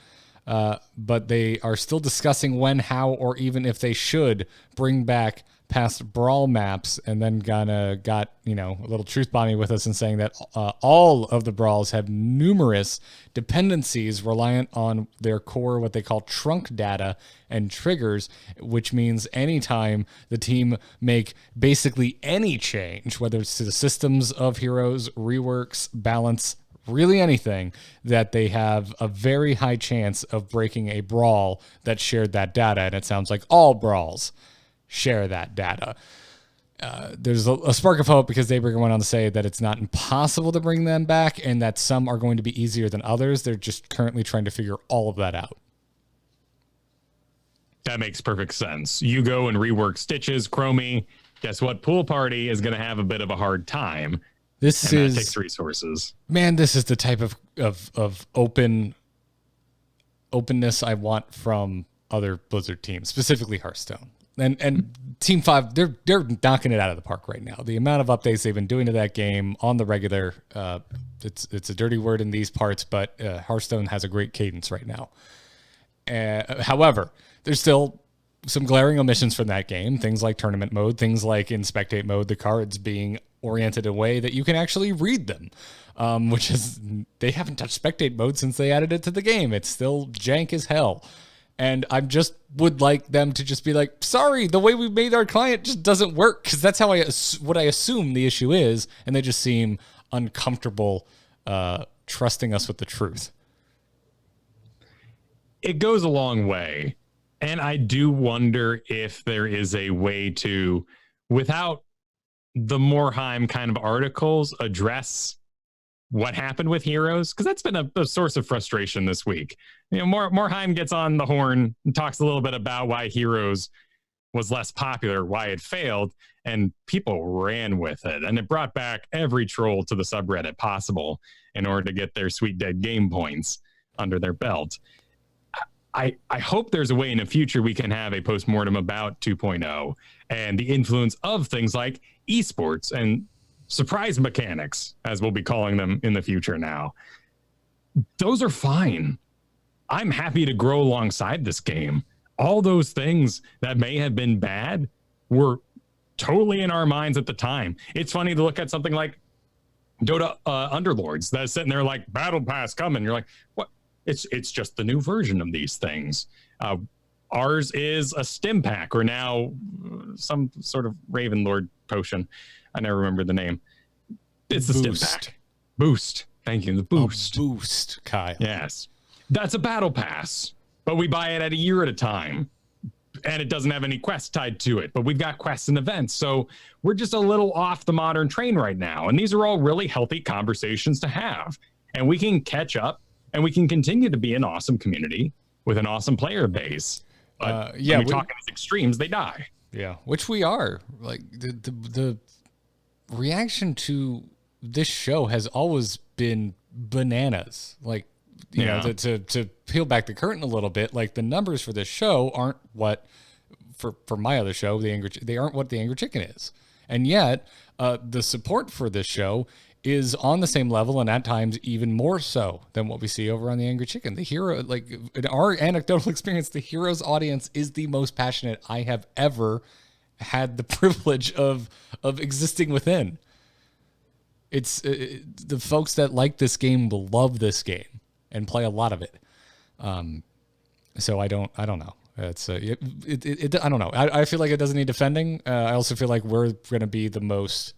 but they are still discussing when, how, or even if they should bring back past brawl maps, and then got a little truth bombing with us and saying that all of the brawls have numerous dependencies reliant on their core, what they call trunk data and triggers, which means anytime the team make basically any change, whether it's to the systems of heroes, reworks, balance, really anything, that they have a very high chance of breaking a brawl that shared that data. And it sounds like all brawls share that data. There's a spark of hope, because Daybringer went on to say that it's not impossible to bring them back, and that some are going to be easier than others. They're just currently trying to figure all of that out. That makes perfect sense. You go and rework Stitches, Chromie. Guess what? Pool Party is going to have a bit of a hard time. That takes resources. Man, this is the type of openness I want from other Blizzard teams, specifically Hearthstone. And Team 5, they're knocking it out of the park right now. The amount of updates they've been doing to that game on the regular, it's a dirty word in these parts, but Hearthstone has a great cadence right now. However, there's still some glaring omissions from that game, things like tournament mode, things like in spectate mode, the cards being oriented in a way that you can actually read them, which is, they haven't touched spectate mode since they added it to the game. It's still jank as hell. And I just would like them to just be like, sorry, the way we made our client just doesn't work, because that's how what I assume the issue is, and they just seem uncomfortable trusting us with the truth. It goes a long way. And I do wonder if there is a way to, without the Morheim kind of articles, address what happened with Heroes, because that's been a source of frustration this week. Morheim gets on the horn and talks a little bit about why Heroes was less popular, why it failed, and people ran with it. And it brought back every troll to the subreddit possible in order to get their sweet dead game points under their belt. I hope there's a way in the future we can have a postmortem about 2.0 and the influence of things like esports and surprise mechanics, as we'll be calling them in the future now. Those are fine. I'm happy to grow alongside this game. All those things that may have been bad were totally in our minds at the time. It's funny to look at something like Dota Underlords that's sitting there like Battle Pass coming. You're like, what? It's just the new version of these things. Ours is a stim pack, or now some sort of Raven Lord potion. I never remember the name. It's the stim pack. Boost. Thank you. The boost. Boost, Kyle. Yes. That's a battle pass, but we buy it at a year at a time. And it doesn't have any quests tied to it, but we've got quests and events. So we're just a little off the modern train right now. And these are all really healthy conversations to have. And we can catch up, and we can continue to be an awesome community with an awesome player base. But when we talk in these extremes, they die. Yeah, which we are. Like the reaction to this show has always been bananas. Like, you know, to peel back the curtain a little bit, like the numbers for this show aren't what for my other show, they aren't what the Angry Chicken is. And yet, the support for this show is on the same level, and at times even more so than what we see over on the Angry Chicken. The hero, like in our anecdotal experience, the Heroes audience is the most passionate I have ever had the privilege of existing within. It's the folks that like this game will love this game and play a lot of it. So I don't know. It's I don't know. I feel like it doesn't need defending. I also feel like we're going to be the most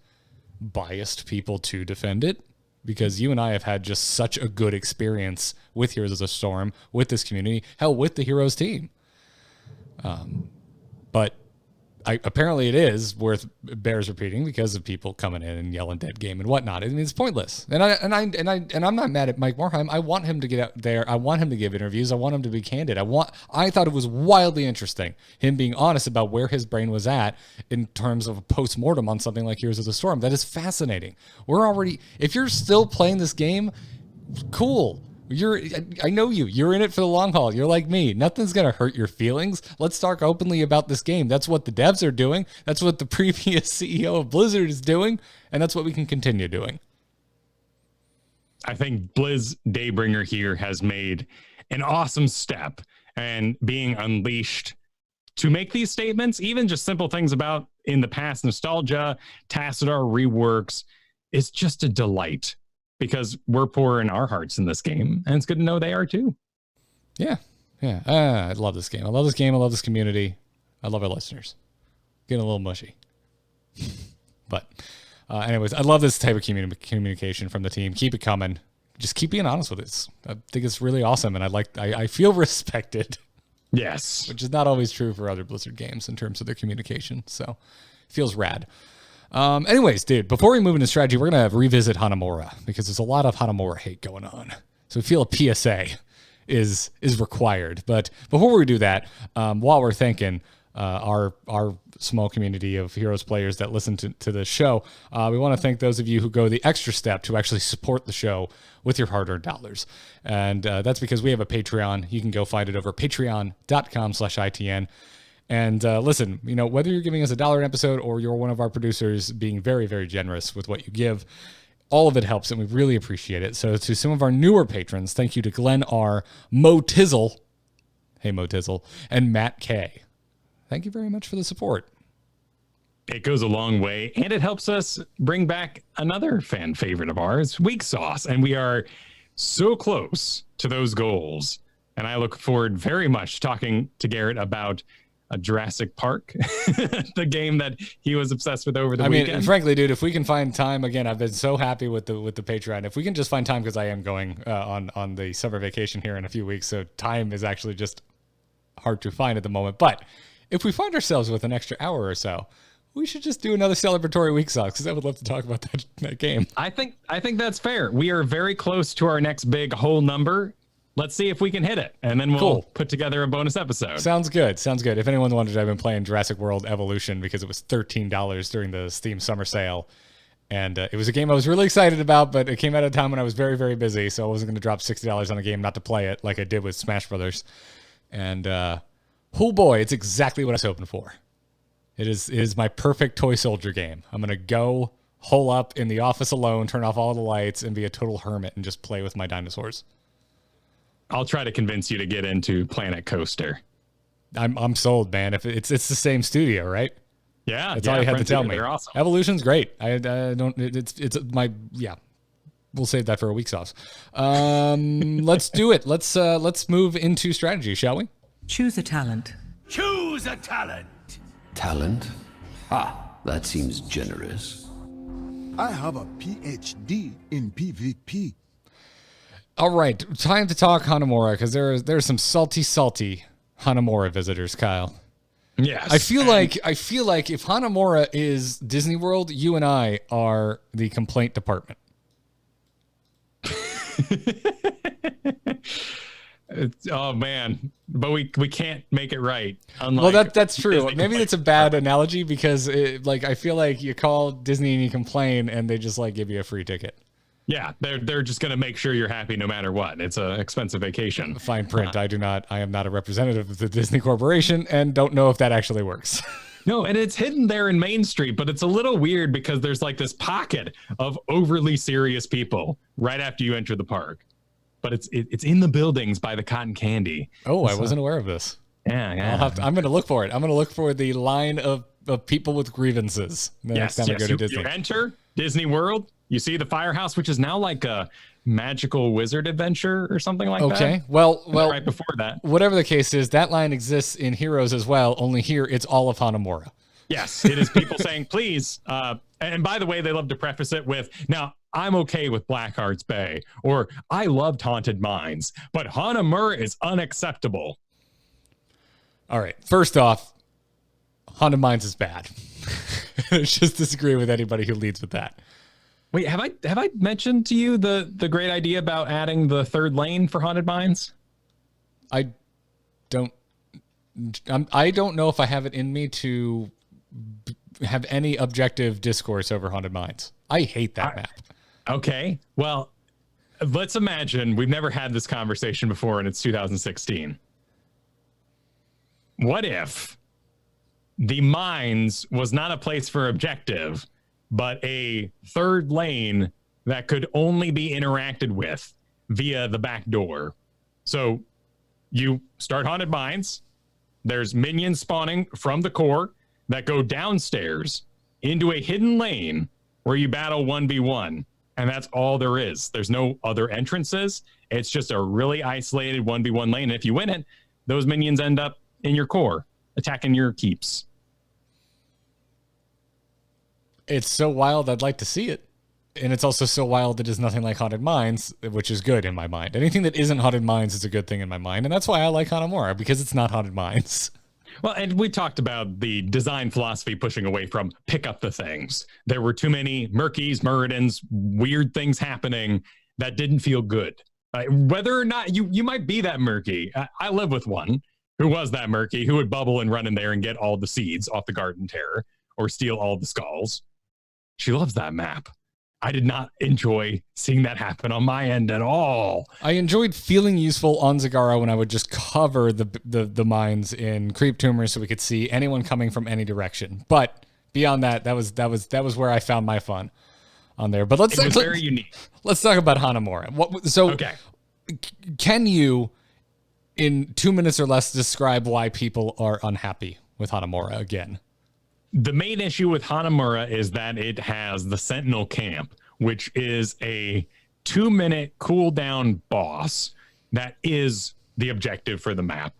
biased people to defend it, because you and I have had just such a good experience with Heroes of the Storm, with this community, hell, with the Heroes team. But apparently it is worth bears repeating because of people coming in and yelling dead game and whatnot. I mean, it's pointless. And I'm not mad at Mike Morheim. I want him to get out there. I want him to give interviews. I want him to be candid. I thought it was wildly interesting, him being honest about where his brain was at in terms of a post-mortem on something like Heroes of the Storm. That is fascinating. If you're still playing this game, cool. I know you're in it for the long haul. You're like me. Nothing's going to hurt your feelings. Let's talk openly about this game. That's what the devs are doing. That's what the previous CEO of Blizzard is doing. And that's what we can continue doing. I think Blizz Daybringer here has made an awesome step and being unleashed to make these statements, even just simple things about in the past nostalgia, Tassadar reworks. It's just a delight, because we're pouring our hearts in this game, and it's good to know they are too. Yeah. I love this game. I love this community. I love our listeners. Getting a little mushy. But anyways, I love this type of communication from the team. Keep it coming. Just keep being honest with us. I think it's really awesome, and I feel respected. Yes. Which is not always true for other Blizzard games in terms of their communication. So it feels rad. Anyways, dude, before we move into strategy, we're going to revisit Hanamura, because there's a lot of Hanamura hate going on. So we feel a PSA is required. But before we do that, while we're thanking our small community of Heroes players that listen to the show, we want to thank those of you who go the extra step to actually support the show with your hard-earned dollars. And that's because we have a Patreon. You can go find it over patreon.com/ITN. And listen, whether you're giving us $1 an episode or you're one of our producers being very, very generous with what you give, all of it helps, and we really appreciate it. So to some of our newer patrons, thank you to Glenn R., Mo Tizzle, hey Mo Tizzle, and Matt K. Thank you very much for the support. It goes a long way, and it helps us bring back another fan favorite of ours, Weak Sauce, and we are so close to those goals And I look forward very much to talking to Garrett about Jurassic Park, the game that he was obsessed with over the weekend. I mean, frankly, dude, if we can find time, again, I've been so happy with the Patreon. If we can just find time, because I am going on the summer vacation here in a few weeks, so time is actually just hard to find at the moment. But if we find ourselves with an extra hour or so, we should just do another celebratory week sauce, because I would love to talk about that game. I think that's fair. We are very close to our next big whole number. Let's see if we can hit it, and then we'll put together a bonus episode. Sounds good. If anyone's wondered, I've been playing Jurassic World Evolution because it was $13 during the Steam summer sale. And it was a game I was really excited about, but it came at a time when I was very, very busy, so I wasn't going to drop $60 on a game not to play it like I did with Smash Brothers. And, oh boy, it's exactly what I was hoping for. It is my perfect toy soldier game. I'm going to go hole up in the office alone, turn off all the lights, and be a total hermit and just play with my dinosaurs. I'll try to convince you to get into Planet Coaster. I'm sold, man. If it's the same studio, right? Yeah, that's all you had to tell me. They're awesome. Evolution's great. I don't. It's my yeah. We'll save that for a week's sauce. Let's do it. Let's move into strategy, shall we? Choose a talent. Choose a talent. Talent? That seems generous. I have a PhD in PvP. All right, time to talk Hanamura, because there's some salty Hanamura visitors, Kyle. Yes. I feel like if Hanamura is Disney World, you and I are the complaint department. Oh man, but we can't make it right. Well, that's true. Maybe that's a bad analogy, because I feel like you call Disney and you complain, and they just give you a free ticket. Yeah, they're just going to make sure you're happy no matter what. It's an expensive vacation. Fine print. I am not a representative of the Disney Corporation, and don't know if that actually works. No, and it's hidden there in Main Street, but it's a little weird because there's this pocket of overly serious people right after you enter the park. But it's in the buildings by the cotton candy. Oh, I wasn't aware of this. Yeah. I'm going to look for it. I'm going to look for the line of people with grievances next time I go to Disney. You enter Disney World. You see the firehouse, which is now like a magical wizard adventure or something like that. Okay. Well, right before that. Whatever the case is, that line exists in Heroes as well, only here it's all of Hanamura. Yes, it is people saying, please. And by the way, they love to preface it with, now, I'm okay with Blackheart's Bay, or I loved Haunted Mines, but Hanamura is unacceptable. All right. First off, Haunted Mines is bad. I just disagree with anybody who leads with that. Wait, have I mentioned to you the great idea about adding the third lane for Haunted Mines? I don't know if I have it in me to have any objective discourse over Haunted Mines. I hate that map. Okay, well, let's imagine we've never had this conversation before, and it's 2016. What if the mines was not a place for objective, but a third lane that could only be interacted with via the back door? So you start Haunted Mines. There's minions spawning from the core that go downstairs into a hidden lane where you battle 1v1. And that's all there is. There's no other entrances. It's just a really isolated 1v1 lane. And if you win it, those minions end up in your core, attacking your keeps. It's so wild, I'd like to see it. And it's also so wild it is nothing like Haunted Mines, which is good in my mind. Anything that isn't Haunted Mines is a good thing in my mind. And that's why I like Hanamura, because it's not Haunted Mines. Well, and we talked about the design philosophy pushing away from pick up the things. There were too many Murkies, Muradins, weird things happening that didn't feel good. Whether or not you might be that Murky. I live with one who was that Murky, who would bubble and run in there and get all the seeds off the Garden Terror or steal all the skulls. She loves that map. I did not enjoy seeing that happen on my end at all. I enjoyed feeling useful on Zagara when I would just cover the mines in creep tumors so we could see anyone coming from any direction. But beyond that, that was where I found my fun on there. But it was very unique. Let's talk about Hanamura. Okay. Can you, in 2 minutes or less, describe why people are unhappy with Hanamura again? The main issue with Hanamura is that it has the Sentinel Camp, which is a 2-minute cooldown boss that is the objective for the map.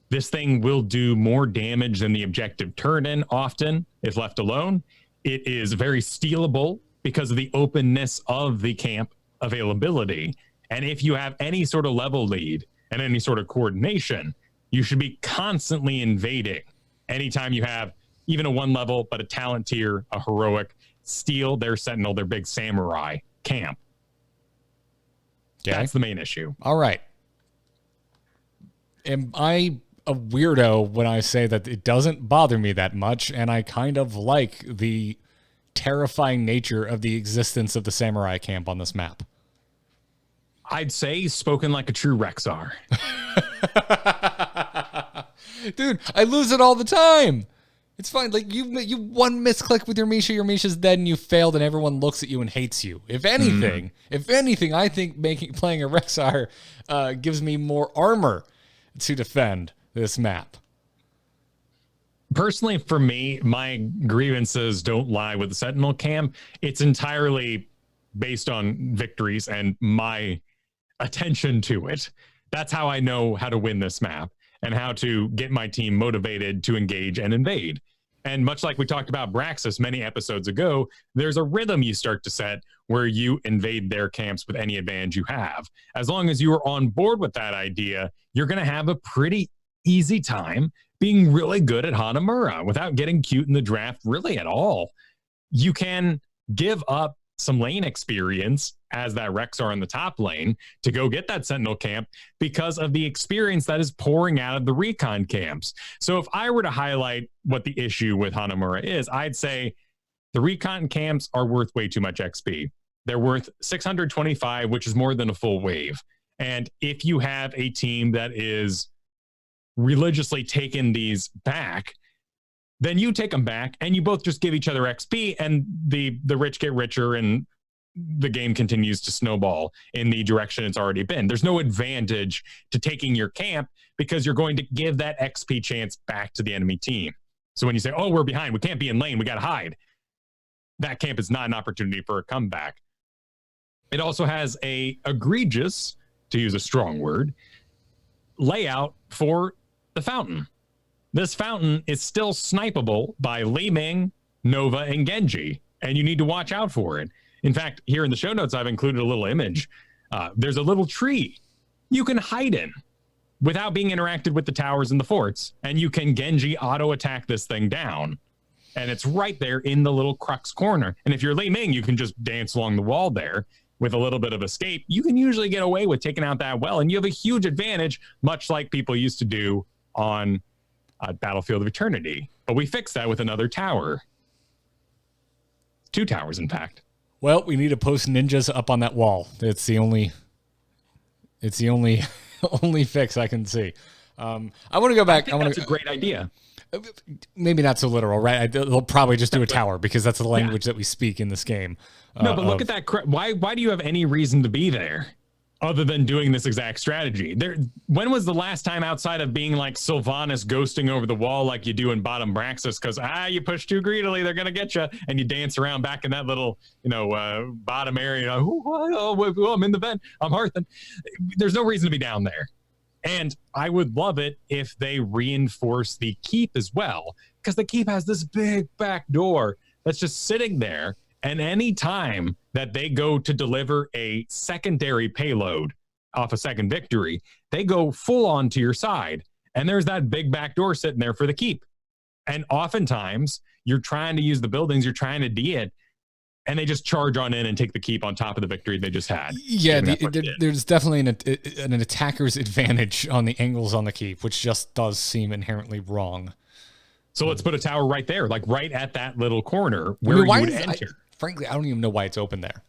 This thing will do more damage than the objective turn-in often if left alone. It is very stealable because of the openness of the camp availability. And if you have any sort of level lead and any sort of coordination, you should be constantly invading. Anytime you have even a 1 level, but a talent tier, a heroic, steal their sentinel, their big samurai camp. Okay. That's the main issue. All right. Am I a weirdo when I say that it doesn't bother me that much, and I kind of like the terrifying nature of the existence of the samurai camp on this map? I'd say spoken like a true Rexar. Dude, I lose it all the time. It's fine. Like you one misclick with your Misha's dead and you failed and everyone looks at you and hates you. If anything, I think playing a Rexar gives me more armor to defend this map. Personally, for me, my grievances don't lie with the Sentinel camp. It's entirely based on victories and my attention to it. That's how I know how to win this map and how to get my team motivated to engage and invade. And much like we talked about Braxis many episodes ago, there's a rhythm you start to set where you invade their camps with any advantage you have. As long as you are on board with that idea, you're going to have a pretty easy time being really good at Hanamura without getting cute in the draft really at all. You can give up some lane experience as that Rexar in the top lane to go get that Sentinel camp because of the experience that is pouring out of the recon camps. So if I were to highlight what the issue with Hanamura is, I'd say the recon camps are worth way too much XP. They're worth 625, which is more than a full wave. And if you have a team that is religiously taking these back, then you take them back and you both just give each other XP and the rich get richer and the game continues to snowball in the direction it's already been. There's no advantage to taking your camp because you're going to give that XP chance back to the enemy team. So when you say, oh, we're behind, we can't be in lane, we got to hide, that camp is not an opportunity for a comeback. It also has a egregious, to use a strong word, layout for the fountain. This fountain is still snipeable by Li Ming, Nova, and Genji, and you need to watch out for it. In fact, here in the show notes, I've included a little image. There's a little tree you can hide in without being interacted with the towers and the forts, and you can Genji auto-attack this thing down. And it's right there in the little crux corner. And if you're Li Ming, you can just dance along the wall there with a little bit of escape. You can usually get away with taking out that well, and you have a huge advantage, much like people used to do on Battlefield of Eternity. But we fixed that with another tower. 2 towers, in fact. Well, we need to post ninjas up on that wall. It's the only only fix I can see. I want to go back. That's a great idea. Maybe not so literal, right? They'll probably just do a tower because that's the language that we speak in this game. No, but look at that. Why do you have any reason to be there other than doing this exact strategy? When was the last time, outside of being like Sylvanas ghosting over the wall like you do in bottom Braxis, because you push too greedily, they're gonna get you, and you dance around back in that little bottom area. I'm in the vent. I'm Hearthen. There's no reason to be down there. And I would love it if they reinforce the keep as well, because the keep has this big back door that's just sitting there. And any time that they go to deliver a secondary payload off a second victory, they go full on to your side. And there's that big back door sitting there for the keep. And oftentimes you're trying to use the buildings, you're trying to D it, and they just charge on in and take the keep on top of the victory they just had. Yeah, there's definitely an attacker's advantage on the angles on the keep, which just does seem inherently wrong. So let's put a tower right there, like right at that little corner where you would enter. Frankly, I don't even know why it's open there.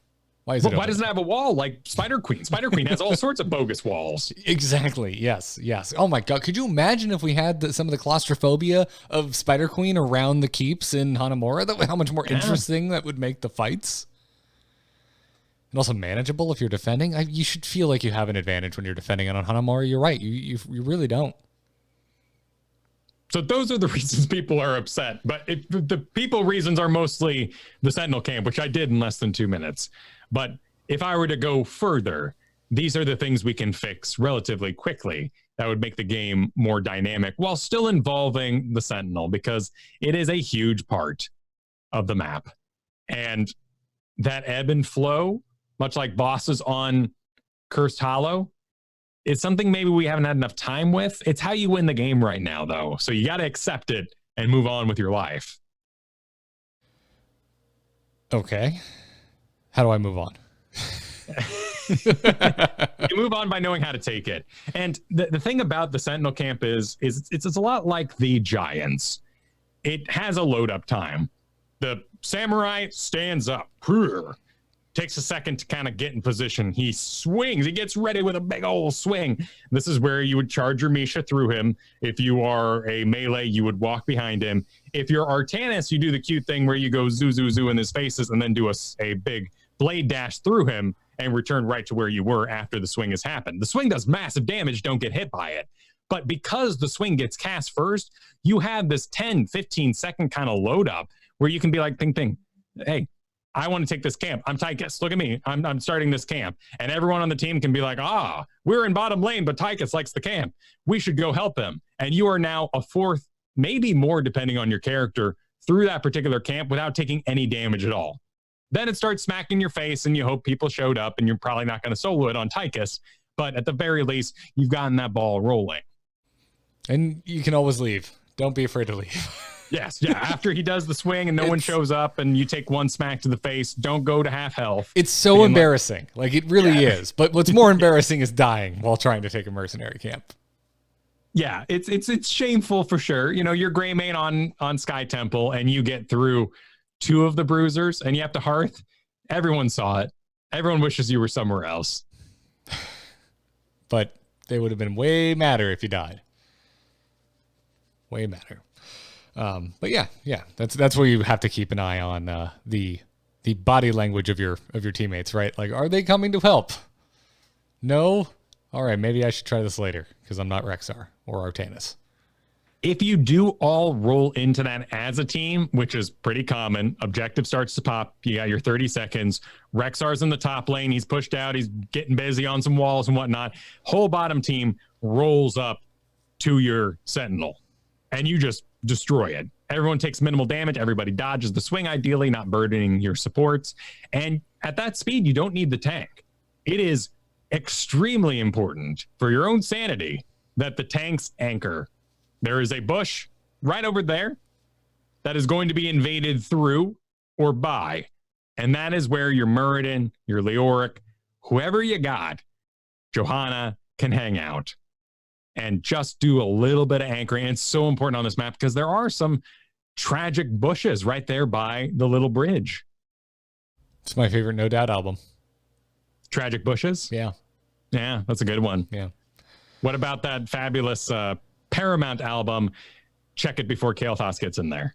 Why does it have a wall like Spider Queen? Spider Queen has all sorts of bogus walls. Exactly. Yes. Oh my God. Could you imagine if we had some of the claustrophobia of Spider Queen around the keeps in Hanamura? How much more interesting that would make the fights. And also manageable if you're defending. You should feel like you have an advantage when you're defending it on Hanamura. You're right. You really don't. So those are the reasons people are upset. But the people reasons are mostly the Sentinel camp, which I did in less than 2 minutes. But if I were to go further, these are the things we can fix relatively quickly. that would make the game more dynamic while still involving the Sentinel, because it is a huge part of the map. And that ebb and flow, much like bosses on Cursed Hollow, it's something maybe we haven't had enough time with. It's how you win the game right now, though. So you got to accept it and move on with your life. Okay. How do I move on? You move on by knowing how to take it. And the thing about the Sentinel camp is it's a lot like the Giants. It has a load up time. The samurai stands up, takes a second to kind of get in position. He swings. He gets ready with a big old swing. This is where you would charge your Misha through him. If you are a melee, you would walk behind him. If you're Artanis, you do the cute thing where you go zoo, zoo, zoo in his faces and then do a big blade dash through him and return right to where you were after the swing has happened. The swing does massive damage. Don't get hit by it. But because the swing gets cast first, you have this 10, 15 second kind of load up where you can be like, ping, ping, hey, I want to take this camp. I'm Tychus. Look at me. I'm starting this camp. And everyone on the team can be like, we're in bottom lane, but Tychus likes the camp. We should go help him. And you are now a fourth, maybe more, depending on your character, through that particular camp without taking any damage at all. Then it starts smacking your face and you hope people showed up, and you're probably not going to solo it on Tychus. But at the very least, you've gotten that ball rolling. And you can always leave. Don't be afraid to leave. Yes, yeah. After he does the swing and no one shows up and you take one smack to the face, don't go to half health. It's so embarrassing. Like it really is. But what's more embarrassing is dying while trying to take a mercenary camp. Yeah, it's shameful for sure. You know, you're gray main on Sky Temple and you get through 2 of the bruisers and you have to hearth. Everyone saw it. Everyone wishes you were somewhere else. But they would have been way madder if you died. Way madder. But yeah, that's where you have to keep an eye on the body language of your teammates, right? Like, are they coming to help? No? All right, maybe I should try this later because I'm not Rexxar or Artanis. If you do all roll into that as a team, which is pretty common, objective starts to pop. You got your 30 seconds. Rexxar's in the top lane. He's pushed out. He's getting busy on some walls and whatnot. Whole bottom team rolls up to your Sentinel, and you just destroy it. Everyone takes minimal damage. Everybody dodges the swing, ideally, not burdening your supports. And at that speed, you don't need the tank. It is extremely important for your own sanity that the tanks anchor. There is a bush right over there that is going to be invaded through or by. And that is where your Muradin, your Leoric, whoever you got, Johanna, can hang out and just do a little bit of anchoring. And it's so important on this map because there are some tragic bushes right there by the little bridge. It's my favorite No Doubt album. Tragic Bushes? Yeah. Yeah, that's a good one. Yeah. What about that fabulous Paramount album, Check It Before Kael'thas Gets in there?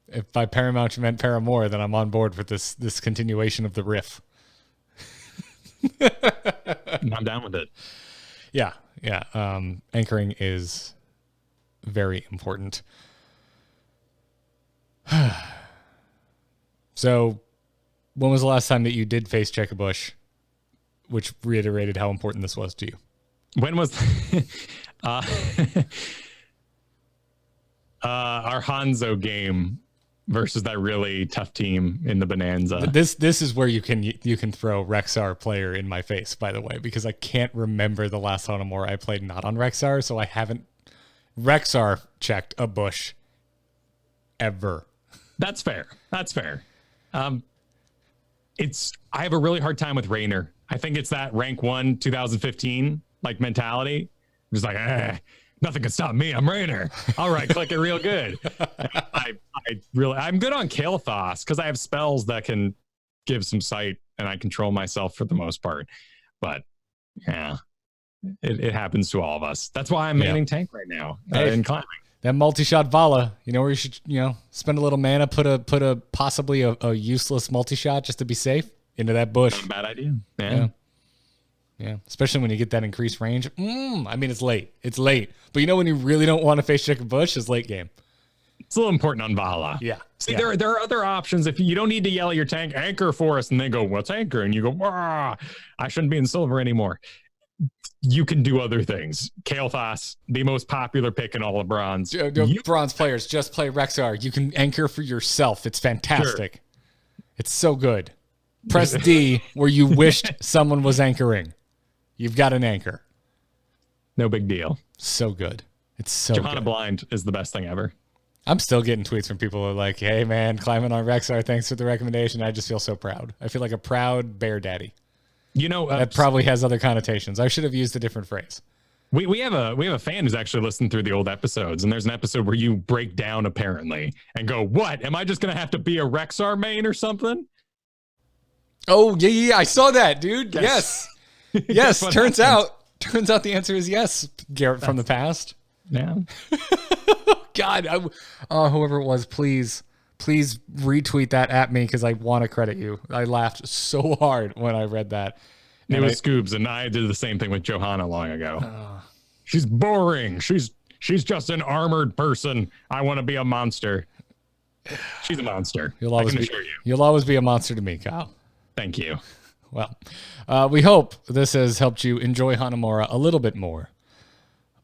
If by Paramount you meant Paramore, then I'm on board with this continuation of the riff. I'm down with it. Yeah. Anchoring is very important. So, when was the last time that you did face check a bush, which reiterated how important this was to you? When was our Hanzo game versus that really tough team in the Bonanza? This is where you can throw Rexxar player in my face, by the way, because I can't remember the last Hanamura I played not on Rexxar, so I haven't Rexxar checked a bush ever. That's fair. I have a really hard time with Raynor. I think it's that rank 1 2015 like mentality. Just like, nothing can stop me. I'm Raynor. All right, click it real good. I'm good on Kael'thas because I have spells that can give some sight and I control myself for the most part. But yeah, it happens to all of us. That's why I'm manning tank right now in climbing. That multi-shot Vala, where you should, spend a little mana, put a possibly a useless multi-shot just to be safe into that bush. Not a bad idea. Yeah. Especially when you get that increased range. I mean, it's late. But when you really don't want to face check a bush is late game. It's a little important on Vala. Yeah. See, there are other options. If you don't need to yell at your tank, anchor for us, and they go, what's anchor? And you go, I shouldn't be in silver anymore. you can do other things. Kael'thas, the most popular pick in all of Bronze. Bronze players just play Rexxar. You can anchor for yourself. It's fantastic. Sure. It's so good. Press D where you wished someone was anchoring. You've got an anchor. No big deal. So good. It's so Johanna good. Blind is the best thing ever. I'm still getting tweets from people who are like, hey, man, climbing on Rexxar. Thanks for the recommendation. I just feel so proud. I feel like a proud bear daddy. You know, that probably has other connotations. I should have used a different phrase. We have a fan who's actually listened through the old episodes, and there's an episode where you break down apparently and go, what? Am I just going to have to be a Rexxar main or something? Oh, yeah. I saw that, dude. Yes. Yes. Turns out the answer is yes, Garrett from the past. Yeah. God, whoever it was, please retweet that at me because I want to credit you. I laughed so hard when I read that. It was Scoobs, and I did the same thing with Johanna long ago. She's boring. She's just an armored person. I want to be a monster. She's a monster. You'll always be a monster to me, Kyle. Thank you. Well, we hope this has helped you enjoy Hanamura a little bit more,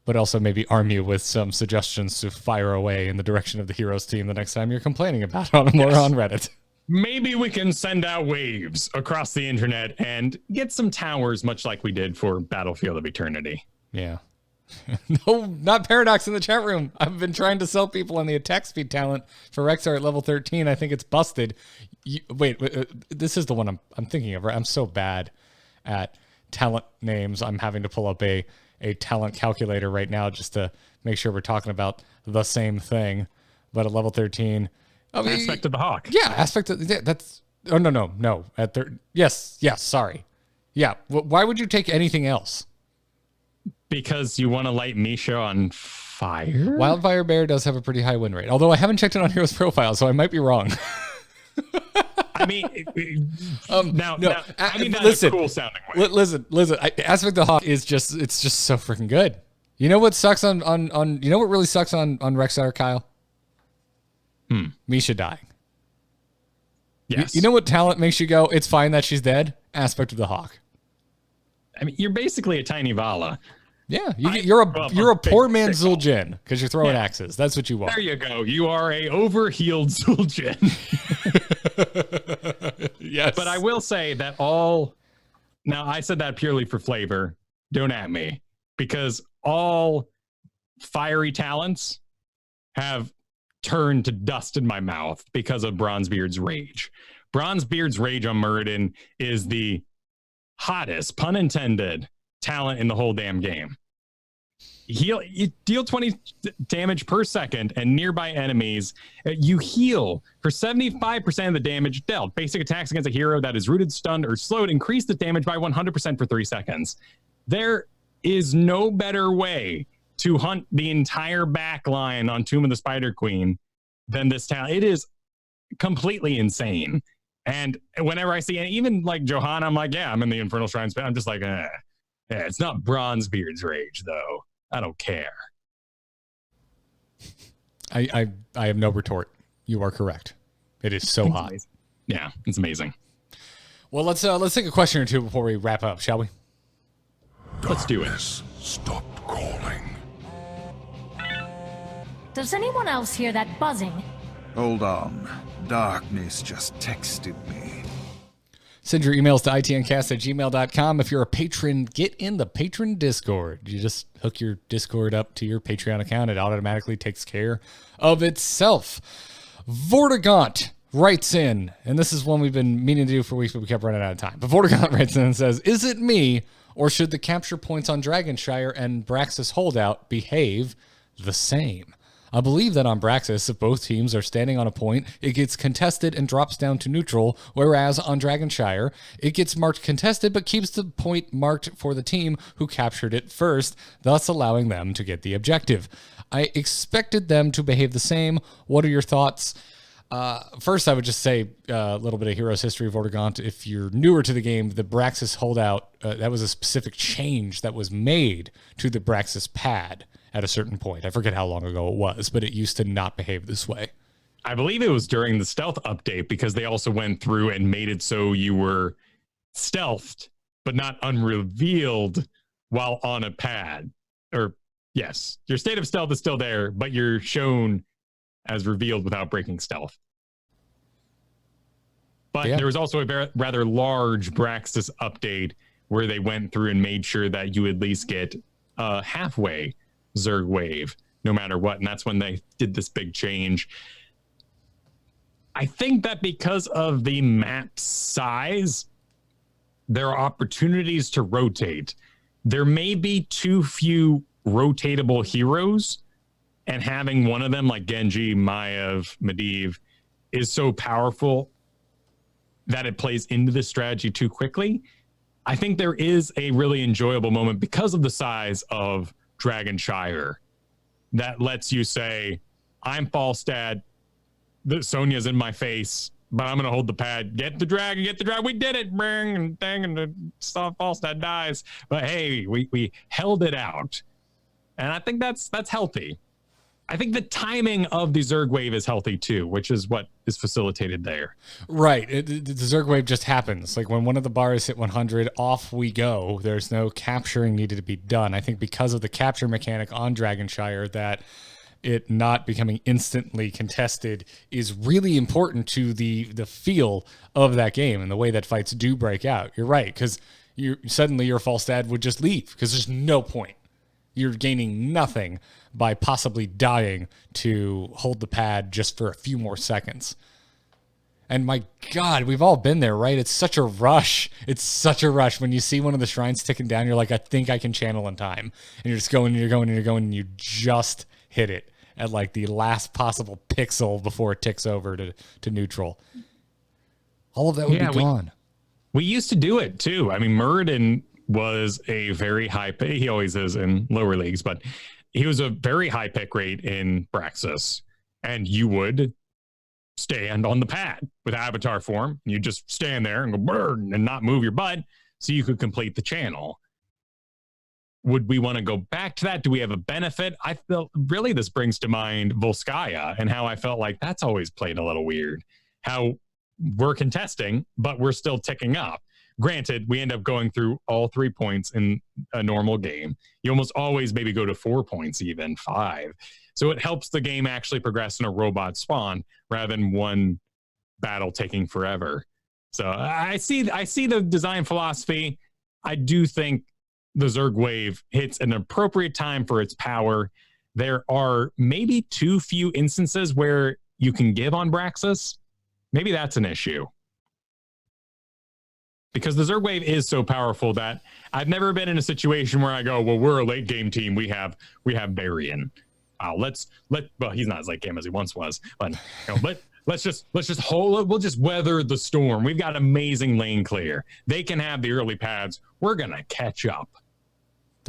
but also maybe arm you with some suggestions to fire away in the direction of the Heroes team the next time you're complaining about Hanamura on Reddit. Maybe we can send out waves across the internet and get some towers, much like we did for Battlefield of Eternity. Yeah. No, not Paradox in the chat room. I've been trying to sell people on the attack speed talent for Rexxar at level 13. I think it's busted. Wait, this is the one I'm thinking of, right? I'm so bad at talent names. I'm having to pull up a talent calculator right now just to make sure we're talking about the same thing. But at level 13... Aspect of the Hawk. Yeah, Aspect of that's... Oh, no. Yes, sorry. Yeah, why would you take anything else? Because you want to light Misha on fire? Wildfire Bear does have a pretty high win rate, although I haven't checked it on Hero's profile, so I might be wrong. I mean, listen, a cool sounding way. Listen. Aspect of the Hawk is just so freaking good. You know what sucks on you know what really sucks on Rexxar, Kyle? Misha dying. Yes. You know what talent makes you go, it's fine that she's dead? Aspect of the Hawk. I mean, you're basically a tiny Vala. Yeah, you're a poor man's Zul'jin because you're throwing axes. That's what you are. There you go. You are a overhealed Zul'jin. Yes. But I will say that now I said that purely for flavor. Don't at me. Because all fiery talents have turned to dust in my mouth because of Bronzebeard's Rage. Bronzebeard's Rage on Muradin is the hottest, pun intended, talent in the whole damn game. You deal 20 damage per second and nearby enemies. You heal for 75% of the damage dealt. Basic attacks against a hero that is rooted, stunned, or slowed increase the damage by 100% for 3 seconds. There is no better way to hunt the entire back line on Tomb of the Spider Queen than this talent. It is completely insane. And whenever I see, and even like Johanna, I'm like, yeah, I'm in the Infernal Shrines, but I'm just like, yeah, it's not Bronzebeard's Rage, though. I don't care. I have no retort. You are correct. It is so hot. Amazing. Yeah, it's amazing. Well, let's take a question or two before we wrap up, shall we? Let's do it. Stop calling. Does anyone else hear that buzzing? Hold on. Darkness just texted me. Send your emails to itncast@gmail.com. If you're a patron, get in the patron Discord. You just hook your Discord up to your Patreon account. It automatically takes care of itself. Vortigaunt writes in, and this is one we've been meaning to do for weeks, but we kept running out of time. But Vortigaunt writes in and says, is it me, or should the capture points on Dragonshire and Braxis Holdout behave the same? I believe that on Braxis, if both teams are standing on a point, it gets contested and drops down to neutral, whereas on Dragonshire, it gets marked contested but keeps the point marked for the team who captured it first, thus allowing them to get the objective. I expected them to behave the same. What are your thoughts? First, I would just say a little bit of Heroes history of Vortigaunt. If you're newer to the game, the Braxis Holdout, that was a specific change that was made to the Braxis pad at a certain point. I forget how long ago it was, but it used to not behave this way. I believe it was during the stealth update because they also went through and made it so you were stealthed, but not unrevealed while on a pad. Or, yes, your state of stealth is still there, but you're shown as revealed without breaking stealth. But there was also a rather large Braxis update where they went through and made sure that you at least get a halfway Zerg wave, no matter what. And that's when they did this big change. I think that because of the map size, there are opportunities to rotate. There may be too few rotatable heroes, and having one of them like Genji, Maiev, Medivh is so powerful that it plays into the strategy too quickly. I think there is a really enjoyable moment because of the size of Dragonshire that lets you say, I'm Falstad, Sonya's in my face, but I'm going to hold the pad. Get the dragon. We did it. Bring and dang, and the Falstad dies. But hey, we held it out. And I think that's healthy. I think the timing of the Zerg wave is healthy too, which is what is facilitated there. Right. The Zerg wave just happens. Like when one of the bars hit 100, off we go. There's no capturing needed to be done. I think because of the capture mechanic on Dragonshire, that it not becoming instantly contested is really important to the feel of that game and the way that fights do break out. You're right, because suddenly your Falstad would just leave because there's no point. You're gaining nothing by possibly dying to hold the pad just for a few more seconds. And my God, we've all been there, right? It's such a rush. It's such a rush. When you see one of the shrines ticking down, you're like, I think I can channel in time. And you're just going, and you're going, and you're going, and you just hit it at like the last possible pixel before it ticks over to neutral. All of that would be gone. We used to do it too. I mean, Muradin was a very high pick. He always is in lower leagues, but he was a very high pick rate in Braxis. And you would stand on the pad with avatar form. You just stand there and go burn and not move your butt so you could complete the channel. Would we want to go back to that? Do we have a benefit? I feel really this brings to mind Volskaya and how I felt like that's always played a little weird. How we're contesting, but we're still ticking up. Granted, we end up going through all 3 points in a normal game. You almost always maybe go to 4 points, even 5. So it helps the game actually progress in a robot spawn rather than one battle taking forever. So I see the design philosophy. I do think the Zerg wave hits an appropriate time for its power. There are maybe too few instances where you can give on Braxis. Maybe that's an issue. Because the Zerg wave is so powerful that I've never been in a situation where I go, well, we're a late game team. We have Barian. Well, he's not as late game as he once was, but let's just hold it. We'll just weather the storm. We've got amazing lane clear. They can have the early pads. We're going to catch up.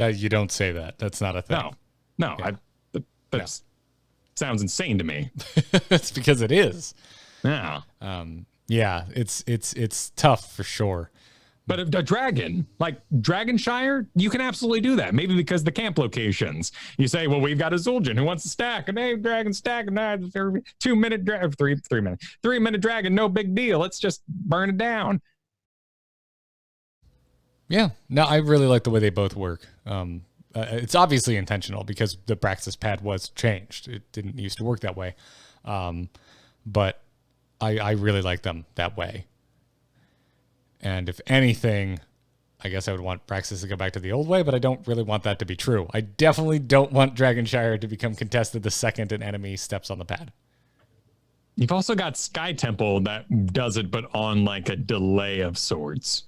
You don't say that. That's not a thing. No. Yeah. Sounds insane to me. It's because it is. Yeah. Yeah, it's tough for sure. But a dragon, like Dragonshire, you can absolutely do that. Maybe because the camp locations. You say, well, we've got a Zul'jin who wants to stack, and hey, dragon stack, and 2 minute dragon, 3 minute, 3 minute dragon, no big deal. Let's just burn it down. Yeah, no, I really like the way they both work. It's obviously intentional because the Braxis pad was changed. It didn't used to work that way, but I really like them that way. And if anything, I guess I would want Braxis to go back to the old way, but I don't really want that to be true. I definitely don't want Dragonshire to become contested the second an enemy steps on the pad. You've also got Sky Temple that does it, but on like a delay of sorts.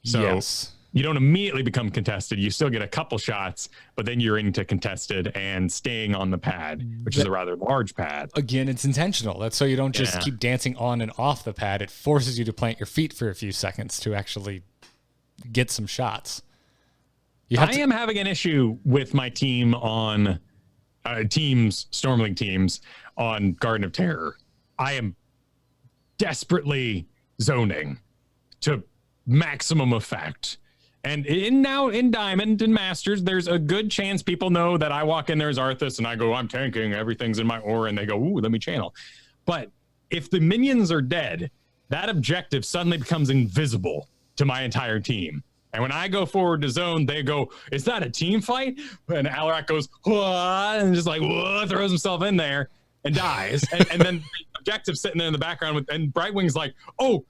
So yes. You don't immediately become contested. You still get a couple shots, but then you're into contested and staying on the pad, which is a rather large pad. Again, it's intentional. That's so you don't just keep dancing on and off the pad. It forces you to plant your feet for a few seconds to actually get some shots. I am having an issue with my team on Stormling teams on Garden of Terror. I am desperately zoning to maximum effect. And in Diamond and Masters, there's a good chance people know that I walk in there as Arthas and I go, I'm tanking, everything's in my aura, and they go, ooh, let me channel. But if the minions are dead, that objective suddenly becomes invisible to my entire team. And when I go forward to zone, they go, "Is that a team fight?" And Alarak goes, "What?" And just like, "What?" Throws himself in there and dies. And then the objective's sitting there in the background, and Brightwing's like, "Oh,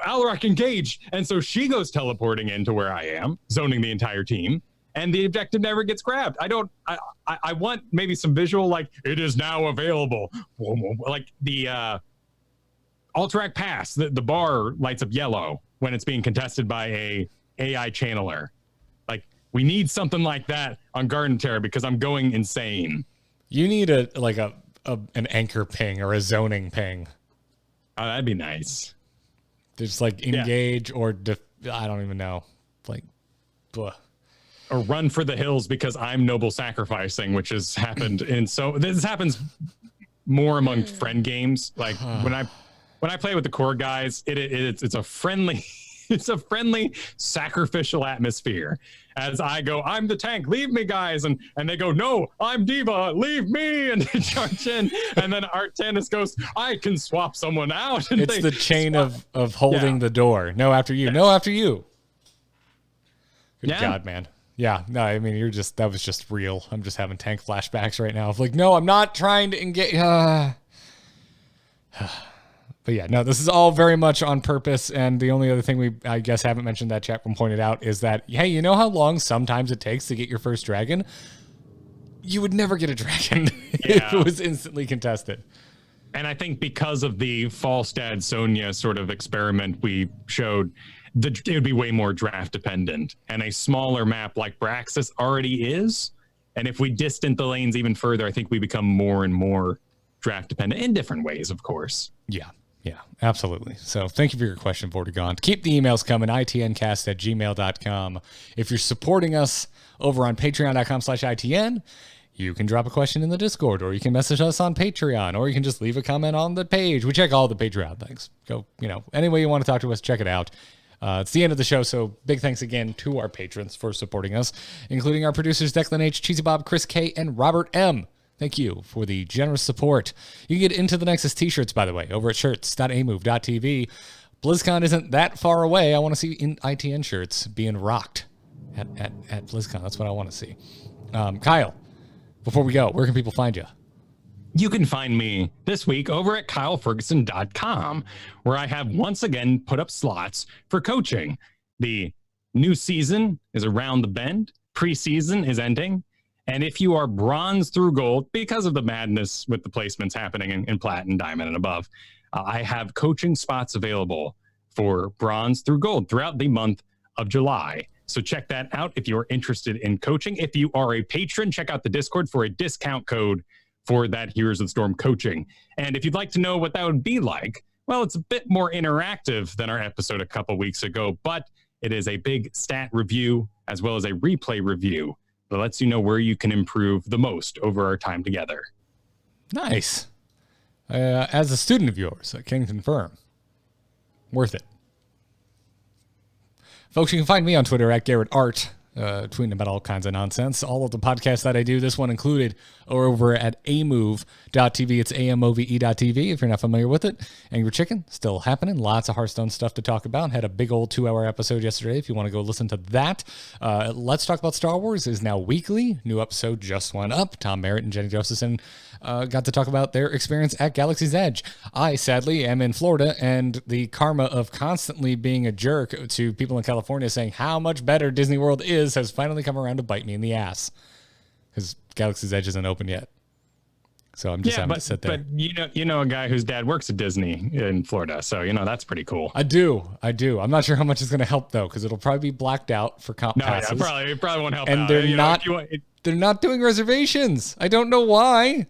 Alarak engaged." And so she goes teleporting into where I am, zoning the entire team. And the objective never gets grabbed. I want maybe some visual, like, "It is now available." Like the Alterac Pass, the bar lights up yellow when it's being contested by a AI channeler. Like, we need something like that on Garden Terror because I'm going insane. You need an anchor ping or a zoning ping. Oh, that'd be nice. Just like engage or I don't even know. Like, blah. Or run for the hills because I'm noble sacrificing, which has happened. And so this happens more among friend games. Like when I play with the core guys, it's a friendly it's a friendly sacrificial atmosphere. As I go, "I'm the tank, leave me, guys," and they go, "No, I'm Diva, leave me," and they charge in. And then Artanis goes, "I can swap someone out." And it's the chain of holding the door. No, after you. Yes. No, after you. Good God, man. Yeah, no, I mean, that was just real. I'm just having tank flashbacks right now of like, no, I'm not trying to engage. But yeah, no, this is all very much on purpose. And the only other thing I guess, haven't mentioned that chat room pointed out is that, hey, you know how long sometimes it takes to get your first dragon? You would never get a dragon if it was instantly contested. And I think because of the Falstad Sonya sort of experiment we showed, it would be way more draft dependent. And a smaller map like Braxis already is. And if we distant the lanes even further, I think we become more and more draft dependent in different ways, of course. Yeah, absolutely. So thank you for your question, Vortigaunt. Keep the emails coming, itncast@gmail.com. If you're supporting us over on patreon.com/ITN, you can drop a question in the Discord, or you can message us on Patreon, or you can just leave a comment on the page. We check all the Patreon things. Go, any way you want to talk to us, check it out. It's the end of the show, so big thanks again to our patrons for supporting us, including our producers Declan H, Cheesy Bob, Chris K, and Robert M. Thank you for the generous support. You can get Into the Nexus t-shirts, by the way, over at shirts.amove.tv. BlizzCon isn't that far away. I want to see ITN shirts being rocked at BlizzCon. That's what I want to see. Kyle, before we go, where can people find you? You can find me this week over at kyleferguson.com, where I have once again put up slots for coaching. The new season is around the bend. Preseason is ending. And if you are bronze through gold, because of the madness with the placements happening in plat and diamond and above, I have coaching spots available for bronze through gold throughout the month of July. So check that out if you're interested in coaching. If you are a patron, check out the Discord for a discount code for that Heroes of the Storm coaching. And if you'd like to know what that would be like, well, it's a bit more interactive than our episode a couple weeks ago, but it is a big stat review as well as a replay review that lets you know where you can improve the most over our time together. Nice. As a student of yours, I can confirm. Worth it. Folks, you can find me on Twitter at Garrett Art, tweeting about all kinds of nonsense. All of the podcasts that I do, this one included, are over at amove.tv. It's amove.tv if you're not familiar with it. Angry Chicken, still happening. Lots of Hearthstone stuff to talk about. Had a big old 2-hour episode yesterday if you want to go listen to that. Let's Talk About Star Wars is now weekly. New episode just went up. Tom Merritt and Jenny Josephson got to talk about their experience at Galaxy's Edge. I, sadly, am in Florida, and the karma of constantly being a jerk to people in California saying how much better Disney World is has finally come around to bite me in the ass. Because Galaxy's Edge isn't open yet. So I'm just having to sit there. But you know a guy whose dad works at Disney in Florida, so that's pretty cool. I do. I'm not sure how much it's going to help though, because it'll probably be blacked out for comp passes. No, it probably won't help. And they're not doing reservations. I don't know why,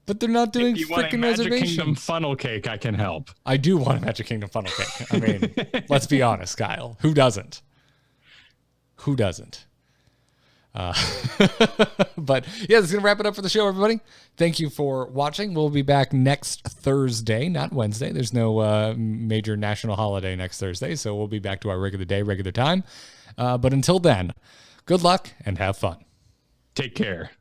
but they're not doing freaking reservations. Magic Kingdom funnel cake, I can help. I do want a Magic Kingdom funnel cake. I mean, let's be honest, Kyle. Who doesn't? But yeah, that's gonna wrap it up for the show, everybody. Thank you for watching. We'll be back next Thursday, not Wednesday. There's no major national holiday next Thursday, so we'll be back to our regular day, regular time. But until then, good luck and have fun. Take care.